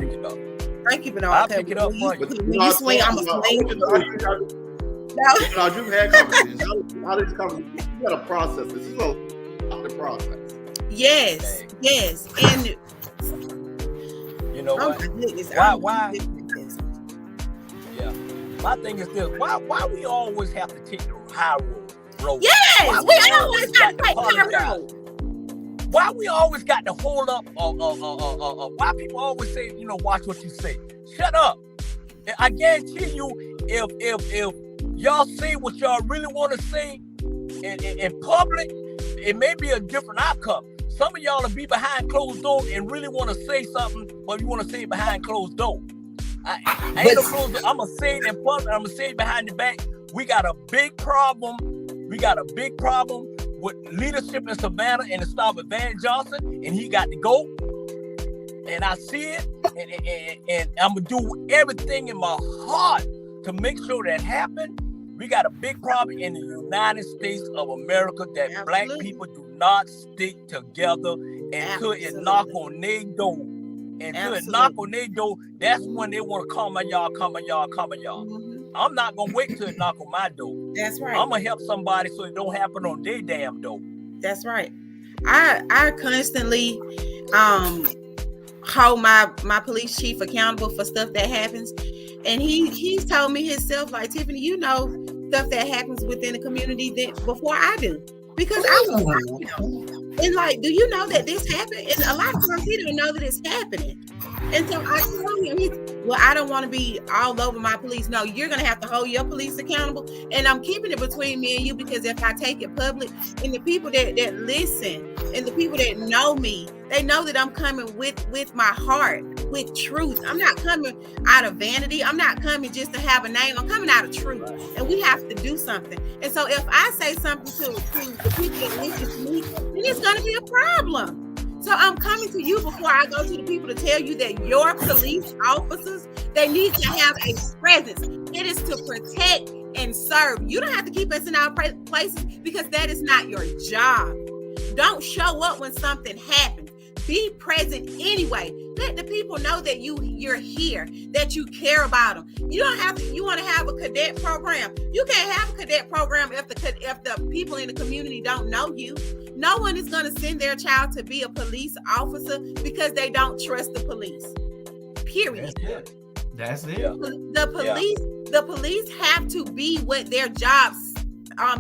Thank you, Bernard. I'll pick it up for you. When you swing, I'm a swing. No, you've had conversations. How these conversations? You got to process this. This is a process. Yes, yes, and you know what? Why? Yeah, my thing is this: why we always have to take the high road? Yes, we always got to take the high road. Why we always got to hold up? Why people always say, watch what you say. Shut up. I guarantee you, if y'all say what y'all really want to say in public, it may be a different outcome. Some of y'all will be behind closed doors and really want to say something, but you want to say it behind closed doors. I ain't no closed door. I'm going to say it in public. I'm going to say it behind the back. We got a big problem We got a big problem with leadership in Savannah, and it started with Van Johnson, and he got to go. And I see it, and I'm gonna do everything in my heart to make sure that happens. We got a big problem in the United States of America that black people do not stick together until it knock on their door. Until it knock on their door, that's when they want to come on y'all. I'm not gonna wait till it knock on my door. That's right. I'm gonna help somebody so it don't happen on their damn door. That's right. I constantly hold my police chief accountable for stuff that happens. And he's told me himself, like, Tiffany, you know stuff that happens within the community before I do. Because I was, and like, do you know that this happened? And a lot of times he don't know that it's happening. And so I told him, well, I don't want to be all over my police. No, you're going to have to hold your police accountable. And I'm keeping it between me and you, because if I take it public, and the people that listen and the people that know me, they know that I'm coming with my heart, with truth. I'm not coming out of vanity. I'm not coming just to have a name. I'm coming out of truth. And we have to do something. And so if I say something to the people that listen to me, then it's going to be a problem. So I'm coming to you before I go to the people to tell you that your police officers, they need to have a presence. It is to protect and serve. You don't have to keep us in our places, because that is not your job. Don't show up when something happens. Be present anyway. Let the people know that you're here, that you care about them. You don't have to. You want to have a cadet program. You can't have a cadet program if the people in the community don't know you. No one is going to send their child to be a police officer because they don't trust the police. Period. That's it. The police have to be what their jobs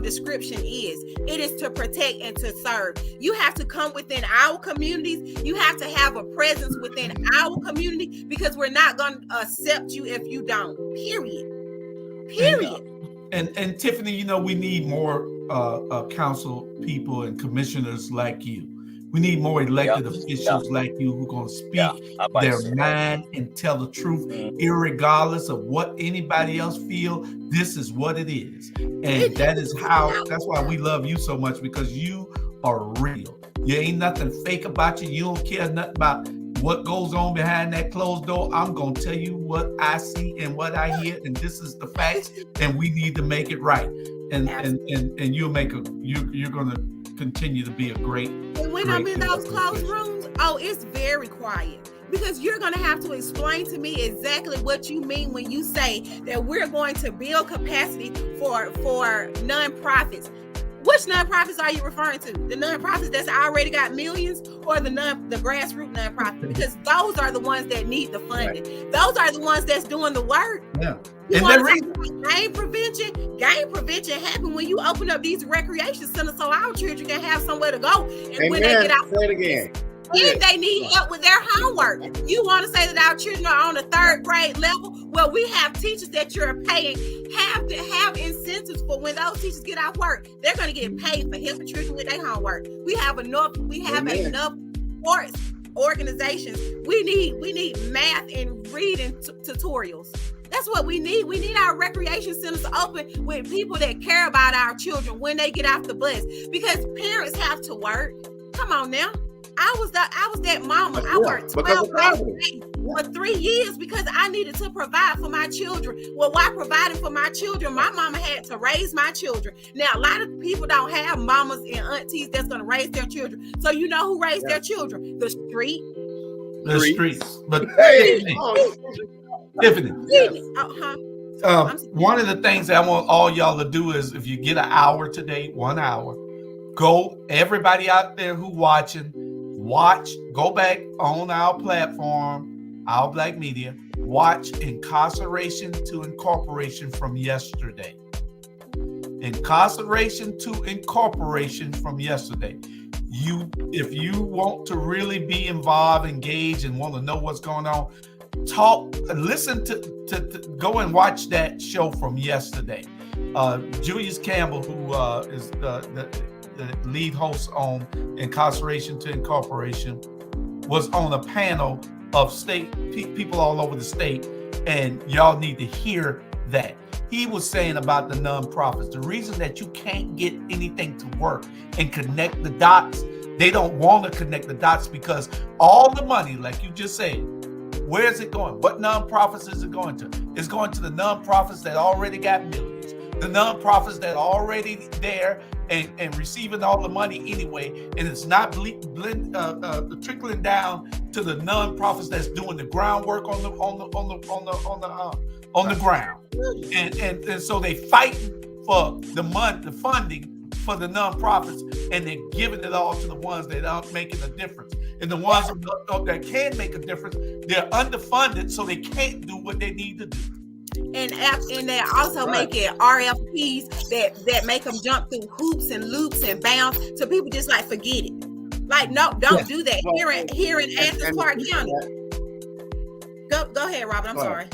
description is. It is to protect and to serve. You have to come within our communities. You have to have a presence within our community, because we're not going to accept you if you don't. Period. And Tiffany, you know, we need more council people and commissioners like you. We need more elected officials like you who are going to speak their mind and tell the truth, irregardless of what anybody else feel. This is what it is. And that's why we love you so much, because you are real. You ain't nothing fake about you. You don't care nothing about what goes on behind that closed door. I'm going to tell you what I see and what I hear, and this is the facts, and we need to make it right. And you're going to continue to be a great. And when I'm in those closed rooms, it's very quiet, because you're going to have to explain to me exactly what you mean when you say that we're going to build capacity for nonprofits. Which nonprofits are you referring to? The nonprofits that's already got millions, or the grassroots nonprofits? Because those are the ones that need the funding. Right. Those are the ones that's doing the work. Yeah. You want to talk about game prevention? Game prevention happens when you open up these recreation centers so our children can have somewhere to go. And when they get out, say it again. And they need help with their homework. You want to say that our children are on the 3rd grade level? Well, we have teachers that you're paying have to have incentives for when those teachers get off work. They're going to get paid for helping children with their homework. We have enough sports organizations. We need math and reading tutorials. That's what we need. We need our recreation centers open with people that care about our children when they get off the bus, because parents have to work. Come on now. I was that mama. I worked 12 hours a day for 3 years because I needed to provide for my children. Well, while providing for my children, my mama had to raise my children. Now, a lot of people don't have mamas and aunties that's going to raise their children. So you know who raised their children? The street. The streets. But Tiffany. One of the things that I want all y'all to do is, if you get an hour today, 1 hour, go, everybody out there who watching, go back on our platform, Our Black Media, watch Incarceration to Incorporation from yesterday. Incarceration to Incorporation from yesterday. If you want to really be involved, engaged, and want to know what's going on, listen to go and watch that show from yesterday. Julius Campbell, who is the lead host on Incarceration to Incorporation, was on a panel of people all over the state, and y'all need to hear that. he was saying about the nonprofits, the reason that you can't get anything to work and connect the dots, they don't want to connect the dots because all the money, like you just said, where is it going? What nonprofits is it going to? It's going to the nonprofits that already got millions, the nonprofits that are already there and receiving all the money anyway, and it's not trickling down to the nonprofits that's doing the groundwork on the ground, and so they fighting for the money, the funding for the nonprofits, and they're giving it all to the ones that aren't making a difference. And the ones that can make a difference, they're underfunded, so they can't do what they need to do. And they're also making RFPs that make them jump through hoops and loops and bounds, so people just like forget it. Like, no, don't do that. Here in Athens, Clark County. Go ahead, Robert. I'm sorry.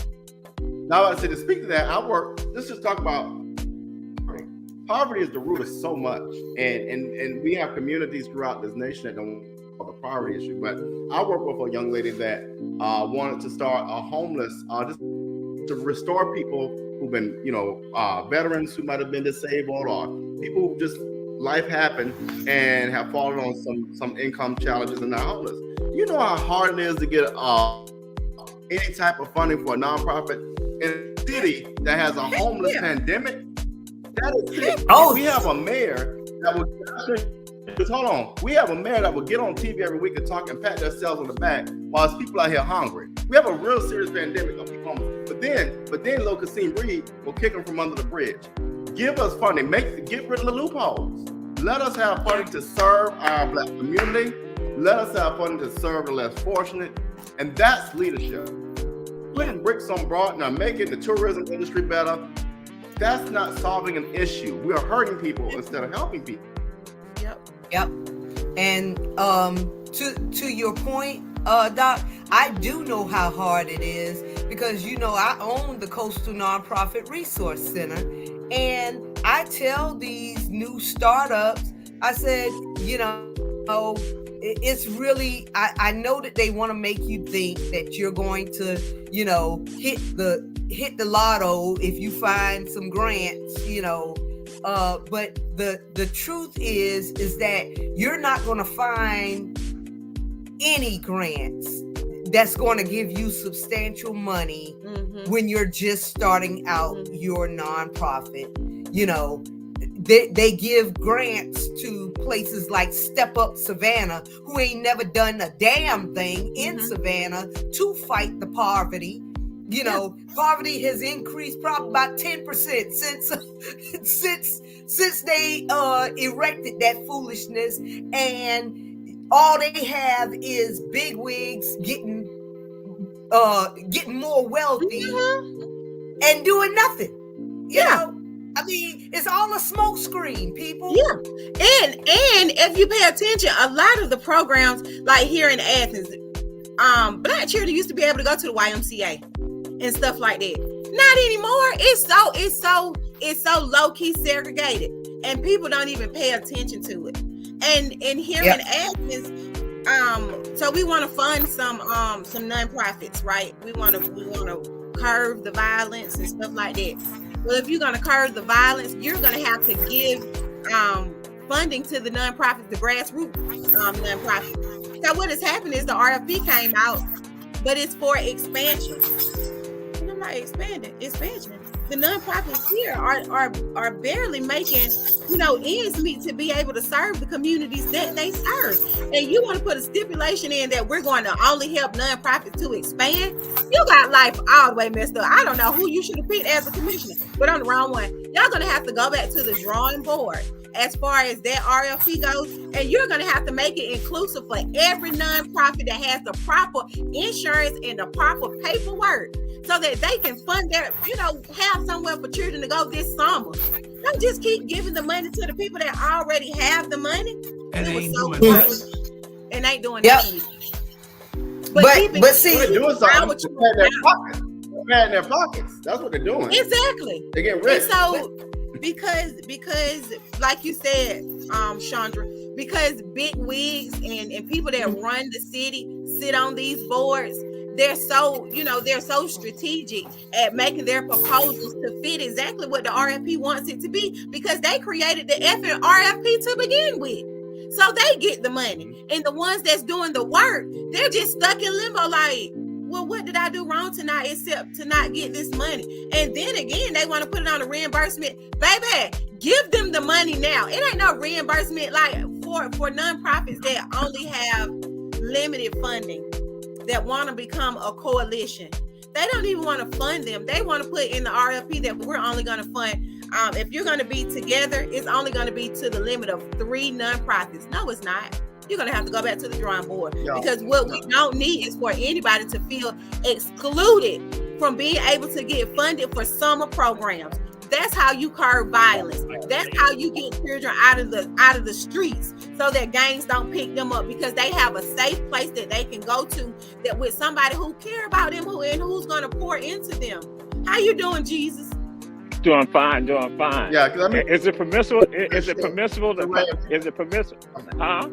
Now, I said to speak to that, let's just talk about poverty is the root of so much, and we have communities throughout this nation that don't have the poverty issue. But I work with a young lady that wanted to start a homeless, just to restore people who've been, veterans who might have been disabled, or people who just life happened and have fallen on some income challenges and are homeless. You know how hard it is to get any type of funding for a nonprofit in a city that has a homeless pandemic. That is sick. We have a mayor that will we have a mayor that will get on TV every week and talk and pat themselves on the back while there's people out here hungry. We have a real serious pandemic of people homeless. But then Lil Kasim Reed will kick them from under the bridge. Give us funding. Get rid of the loopholes. Let us have funding to serve our Black community. Let us have funding to serve the less fortunate. And that's leadership. Putting bricks on Broadway, making the tourism industry better, that's not solving an issue. We are hurting people instead of helping people. Yep. And to your point, Doc, I do know how hard it is because, I own the Coastal Nonprofit Resource Center, and I tell these new startups, I said, it's really, I know that they want to make you think that you're going to, hit the lotto if you find some grants, but the truth is that you're not going to find any grants that's going to give you substantial money when you're just starting out your nonprofit. They give grants to places like Step Up Savannah, who ain't never done a damn thing in Savannah to fight the poverty. Poverty has increased probably about 10% since they erected that foolishness, and all they have is big wigs getting more wealthy and doing nothing. You know? I mean, it's all a smoke screen, people. Yeah. And if you pay attention, a lot of the programs, like here in Athens, Black children used to be able to go to the YMCA and stuff like that. Not anymore. It's so low-key segregated, and people don't even pay attention to it. And here in Athens, so we want to fund some nonprofits, right? We want to curb the violence and stuff like that. Well, if you're going to curb the violence, you're going to have to give funding to the nonprofits, the grassroots nonprofits. So what has happened is the RFP came out, but it's for expansion. And I'm like, expansion. The nonprofits here are barely making, ends meet to be able to serve the communities that they serve. And you want to put a stipulation in that we're going to only help nonprofits to expand? You got life all the way messed up. I don't know who you should have picked as a commissioner, but I'm the wrong one. Y'all going to have to go back to the drawing board as far as that RFP goes, and you're going to have to make it inclusive for every nonprofit that has the proper insurance and the proper paperwork, so that they can fund their, have somewhere for children to go this summer. Don't just keep giving the money to the people that already have the money. And they ain't doing nothing. And ain't doing nothing. But see, they're doing something to pad their pockets. They're padding their pockets. That's what they're doing. Exactly. They get rich. And so, because like you said, Chandra, because big wigs and people that run the city sit on these boards, they're so, they're so strategic at making their proposals to fit exactly what the RFP wants it to be, because they created the effing RFP to begin with. So they get the money. And the ones that's doing the work, they're just stuck in limbo like, well, what did I do wrong tonight except to not get this money? And then again, they want to put it on a reimbursement. Baby, give them the money now. It ain't no reimbursement like for nonprofits that only have limited funding, that want to become a coalition. They don't even want to fund them. They want to put in the RFP that we're only going to fund. If you're going to be together, it's only going to be to the limit of 3 nonprofits. No, it's not. You're going to have to go back to the drawing board, because what we don't need is for anybody to feel excluded from being able to get funded for summer programs. That's how you curb violence. That's how you get children out of the streets, so that gangs don't pick them up, because they have a safe place that they can go to, that with somebody who care about them, who's going to pour into them. How you doing, Jesus? Doing fine. Yeah, is it permissible? Is it permissible? Is it permissible? Huh?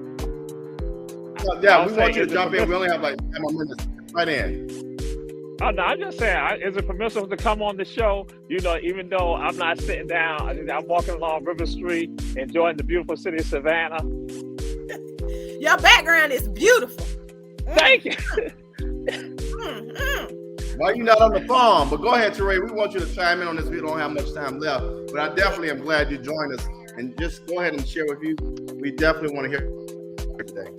Yeah, we want you to jump in. We only have like 10 more minutes. Right in. Oh, no, I'm just saying, is it permissible to come on the show? Even though I'm not sitting down, I'm walking along River Street, enjoying the beautiful city of Savannah. Your background is beautiful. Thank you. Well, you're not on the farm, but go ahead, Teray. We want you to chime in on this. We don't have much time left, but I definitely am glad you joined us. And just go ahead and share with you. We definitely want to hear today.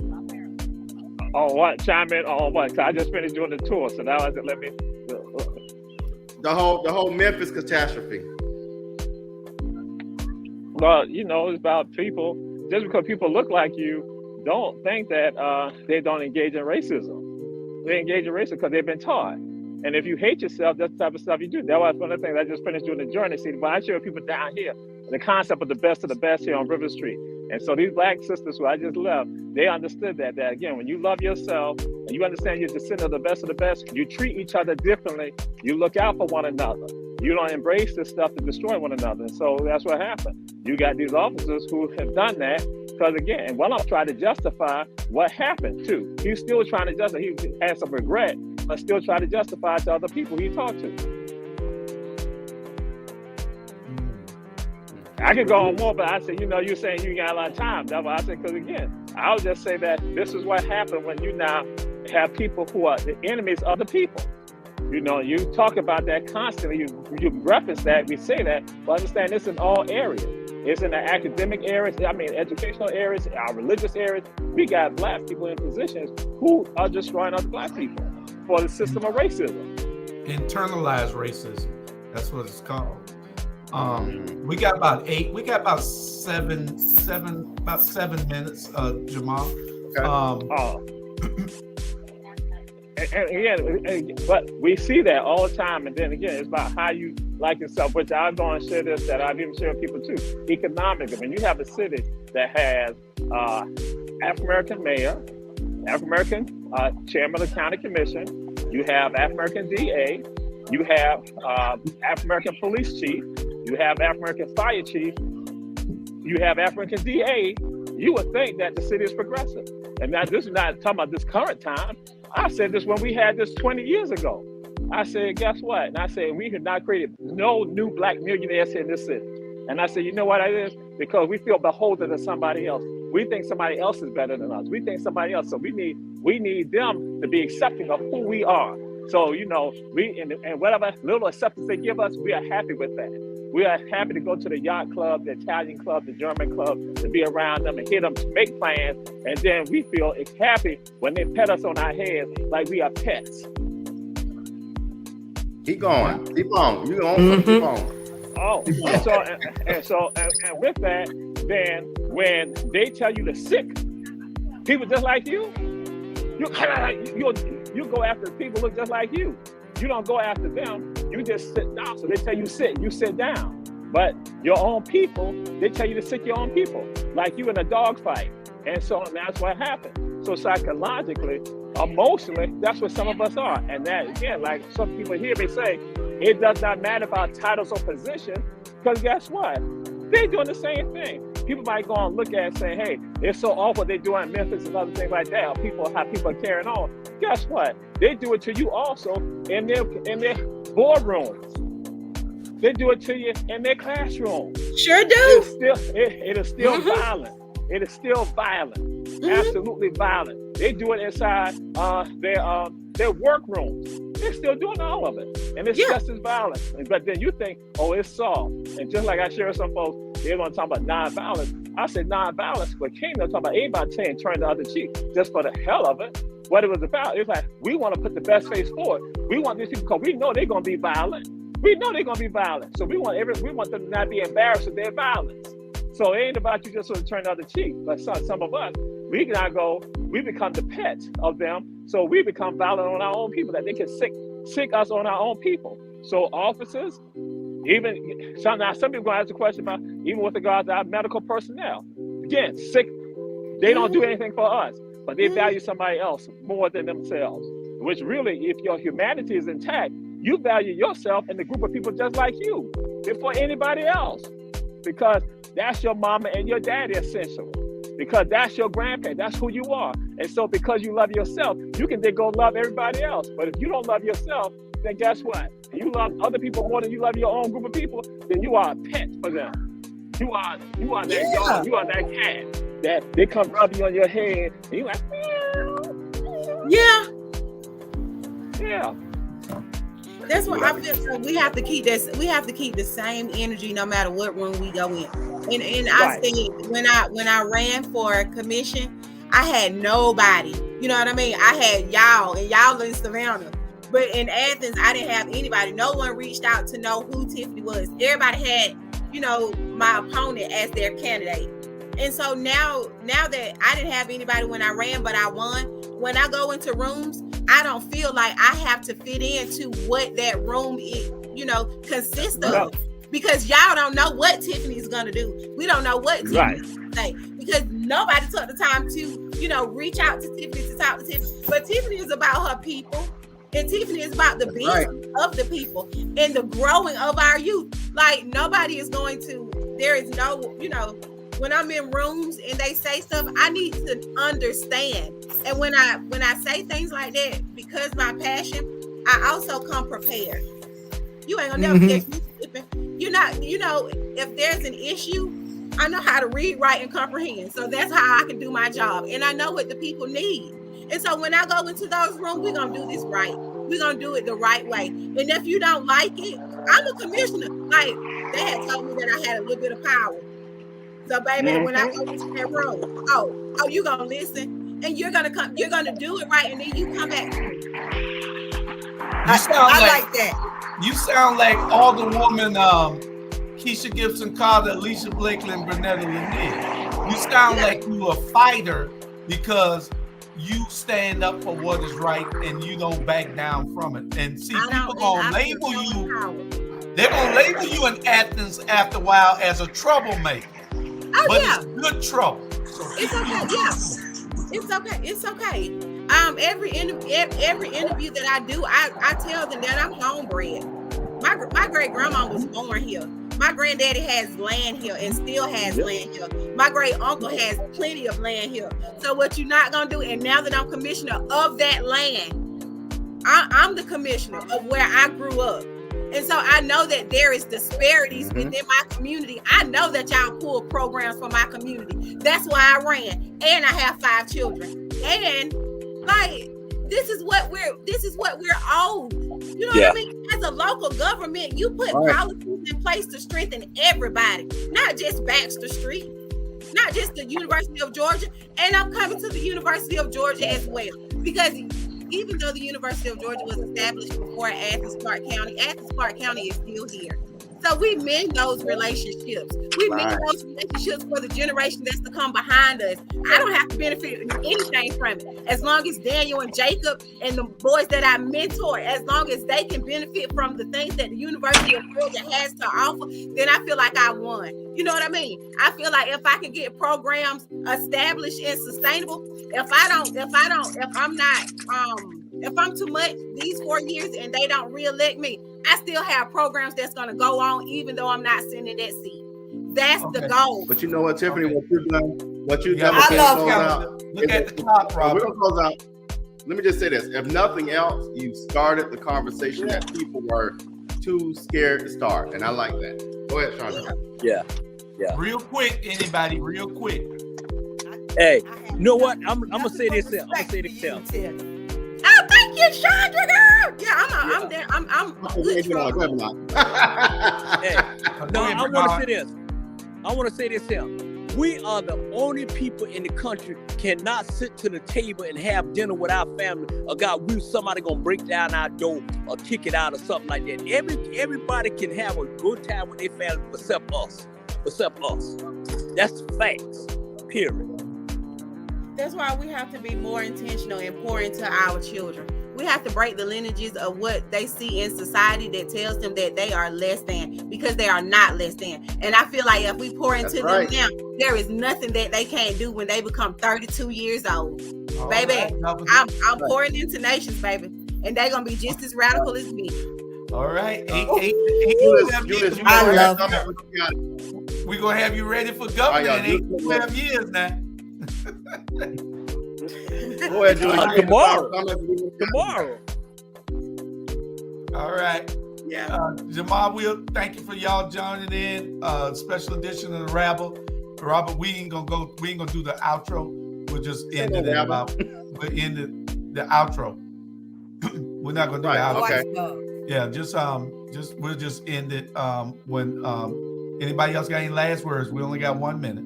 Oh, what? Chime in on what? 'Cause I just finished doing the tour, so now let me. The whole Memphis catastrophe. Well, it's about people. Just because people look like you, don't think that they don't engage in racism. They engage in racism because they've been taught. And if you hate yourself, that's the type of stuff you do. That was one of the things I just finished doing the journey. See, when I share with people down here, the concept of the best here on River Street. And so these Black sisters who I just left, they understood that again, when you love yourself and you understand you're descendant of the best, you treat each other differently. You look out for one another. You don't embrace this stuff to destroy one another. And so that's what happened. You got these officers who have done that because, again, one of them tried to justify what happened too. He's still trying to justify. He had some regret, but still trying to justify to other people he talked to. I could go on more, but I said, you're saying you got a lot of time. That's why I said, because again, I'll just say that this is what happened when you now have people who are the enemies of the people. You talk about that constantly. You reference that, we say that, but understand this in all areas. It's in the academic areas, educational areas, our religious areas. We got Black people in positions who are destroying other Black people for the system of racism. Internalized racism. That's what it's called. We got about 7 minutes, Jamal. Okay. And but we see that all the time. And then again, it's about how you like yourself, which I'm going to share this, that I've even shared with people too. Economically, when you have a city that has African-American mayor, African-American chairman of the county commission, you have African-American DA, you have African-American police chief, you have African-American fire chief, you have African DA, you would think that the city is progressive. And now this is not talking about this current time. I said this when we had this 20 years ago. I said, guess what? And I said, we have not created no new Black millionaires here in this city. And I said, you know what that is? Because we feel beholden to somebody else. We think somebody else is better than us. We think somebody else. So we need them to be accepting of who we are. So, and whatever little acceptance they give us, we are happy with that. We are happy to go to the yacht club, the Italian club, the German club, to be around them and hear them make plans. And then we feel happy when they pet us on our heads like we are pets. Keep going. Keep on. You on? Keep on. Oh, and with that, then when they tell you to sick, people just like you go after people look just like you. You don't go after them. You just sit down. So they tell you sit, you sit down. But your own people, they tell you to sit your own people, like you in a dog fight. And so that's what happened. So psychologically, emotionally, that's what some of us are. And that, again, like some people here may say, it does not matter about titles or position, because guess what? They're doing the same thing. people might go and look at it and say, hey, it's so awful they do it in Memphis and other things like that, or how people are carrying on. Guess what? They do it to you also in their boardrooms. They do it to you in their classroom. Sure do. It is still violent. It is still violent. Absolutely violent. They do it inside their workrooms. They're still doing all of it. And it's just as violent. But then you think, oh, it's soft. And just like I share with some folks, they're going to talk about nonviolence. I said nonviolence, but Kingdom talking about anybody saying turn the other cheek just for the hell of it. What it was about, it's like, we want to put the best face forward. We want these people, because we know they're going to be violent. We know they're going to be violent. So we want them to not be embarrassed with their violence. So it ain't about you just sort of turn the other cheek. But some of us, we become the pets of them. So we become violent on our own people, that they can sick us on our own people. So officers, even some people going to ask the question about, even with regards to our medical personnel, again, sick, they don't do anything for us, but they value somebody else more than themselves, which really, if your humanity is intact, you value yourself and the group of people just like you before anybody else, because that's your mama and your daddy essentially, because that's your grandparent, that's who you are. And so because you love yourself, you can then go love everybody else. But if you don't love yourself, then guess what? You love other people more than you love your own group of people, then you are a pet for them. You are that dog, you are that cat that they come rub you on your head and you're like, yeah. That's what I feel. So we have to keep this. We have to keep the same energy no matter what room we go in. And I said when I ran for commission, I had nobody. You know what I mean? I had y'all and y'all in Savannah, but in Athens, I didn't have anybody. No one reached out to know who Tiffany was. Everybody had, my opponent as their candidate. And so now that I didn't have anybody when I ran, but I won. When I go into rooms, I don't feel like I have to fit into what that room is, consists of. Because y'all don't know what Tiffany's gonna do. We don't know what Tiffany's gonna say. Because nobody took the time to, reach out to Tiffany, to talk to Tiffany. But Tiffany is about her people. And Tiffany is about the business of the people and the growing of our youth. Like, nobody is going to, there is no, when I'm in rooms and they say stuff, I need to understand. And when I say things like that, because my passion, I also come prepared. You ain't gonna never get me slipping. You're not, if there's an issue, I know how to read, write, and comprehend. So that's how I can do my job. And I know what the people need. And so when I go into those rooms, we're gonna do this right. We're gonna do it the right way. And if you don't like it, I'm a commissioner. Like, they had told me that I had a little bit of power. So, baby, when I go into that room, oh, you're gonna listen, and you're gonna do it right, and then you come back to me. I like that. You sound like all the woman Keisha Gibson Carter, Alicia Blakely, and Bernetta Lanier. You sound like you a fighter because you stand up for what is right and you don't back down from it. And see, people gonna label you. They're gonna label you in Athens after a while as a troublemaker. But it's good trouble. So it's okay. Yeah, it's okay. Every interview that I do, I tell them that I'm homebred. My great grandma was born here. My granddaddy has land here and still has land here. My great uncle has plenty of land here. So what you're not gonna do, and now that I'm commissioner of that land, I'm the commissioner of where I grew up. And so I know that there is disparities within my community. I know that y'all pull programs for my community. That's why I ran. And I have 5 children. And like, this is what we're owed. You know what I mean? As a local government, you put policies in place to strengthen everybody, not just Baxter Street, not just the University of Georgia. And I'm coming to the University of Georgia as well, because even though the University of Georgia was established before Athens Clarke County is still here. So we mend those relationships. We mend those relationships for the generation that's to come behind us. I don't have to benefit anything from it. As long as Daniel and Jacob and the boys that I mentor, as long as they can benefit from the things that the University of Georgia has to offer, then I feel like I won. You know what I mean? I feel like if I can get programs established and sustainable, if I'm too much these 4 years and they don't reelect me, I still have programs that's going to go on even though I'm not sitting in that seat. That's the goal. But you know what, Tiffany, Okay. what you done, I love close out. Look at the clock, We're Robert. gonna close out. Let me just say this: if nothing else, you started the conversation that people were too scared to start, and I like that. Go ahead, Chandra. Yeah. Real quick, anybody, real quick. Hey, you know what? I'm gonna say this here. I'm gonna say this here. Oh, thank you, Chandra, girl. Yeah, I'm there. I'm good. Hey, no, I want to say this. I want to say this here. We are the only people in the country cannot sit to the table and have dinner with our family. Or God, somebody gonna break down our door or kick it out or something like that. Everybody can have a good time with their family except us. Except us. That's facts. Period. That's why we have to be more intentional and pour into our children. We have to break the lineages of what they see in society that tells them that they are less than, because they are not less than. And I feel like if we pour into them now, there is nothing that they can't do when they become 32 years old. All baby, right. I'm pouring into nations, baby. And they're going to be just as radical as me. All right. I love We're going to have you ready for government in 12 years now. Go ahead, Julius. Tomorrow. All right. Yeah. Jamal, we'll thank you for y'all joining in. Special edition of the Rabble. Robert, we ain't gonna do the outro. We'll just end it at about. We'll end the outro. We're not gonna do the outro. Okay. Yeah, we'll just end it when anybody else got any last words. We only got 1 minute.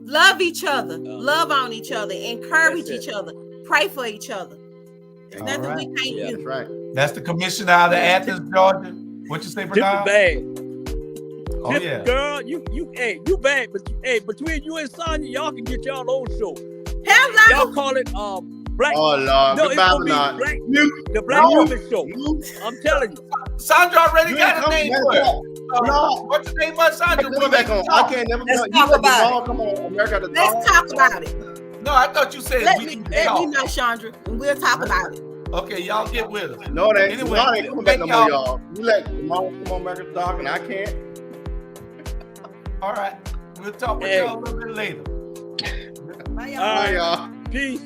Love each other. Love on each other. Encourage each other. Pray for each other. There's nothing we can't do. That's right. That's the commissioner out of Athens, Georgia. What you say, Bernard? Bad. Oh yeah. Girl, you bad, but between you and Sonya, y'all can get y'all own show. Hello. Y'all call it Black. Oh Lord, No, it's gonna be the Black Woman Show. I'm telling you. Sandra already got a name for it. What's the name of Sandra? Coming back on. I can't never. Let's talk about it. Come on, America. Let's talk about it. No, I thought you said Let we me can talk. know, Chandra, and we'll talk about it. Okay, y'all get with us. No, they ain't. Anyway, Y'all ain't coming back no more, y'all. You let Mom come on, America talk, and I can't. All right, we'll talk with y'all a little bit later. Bye, y'all. All right, y'all. peace.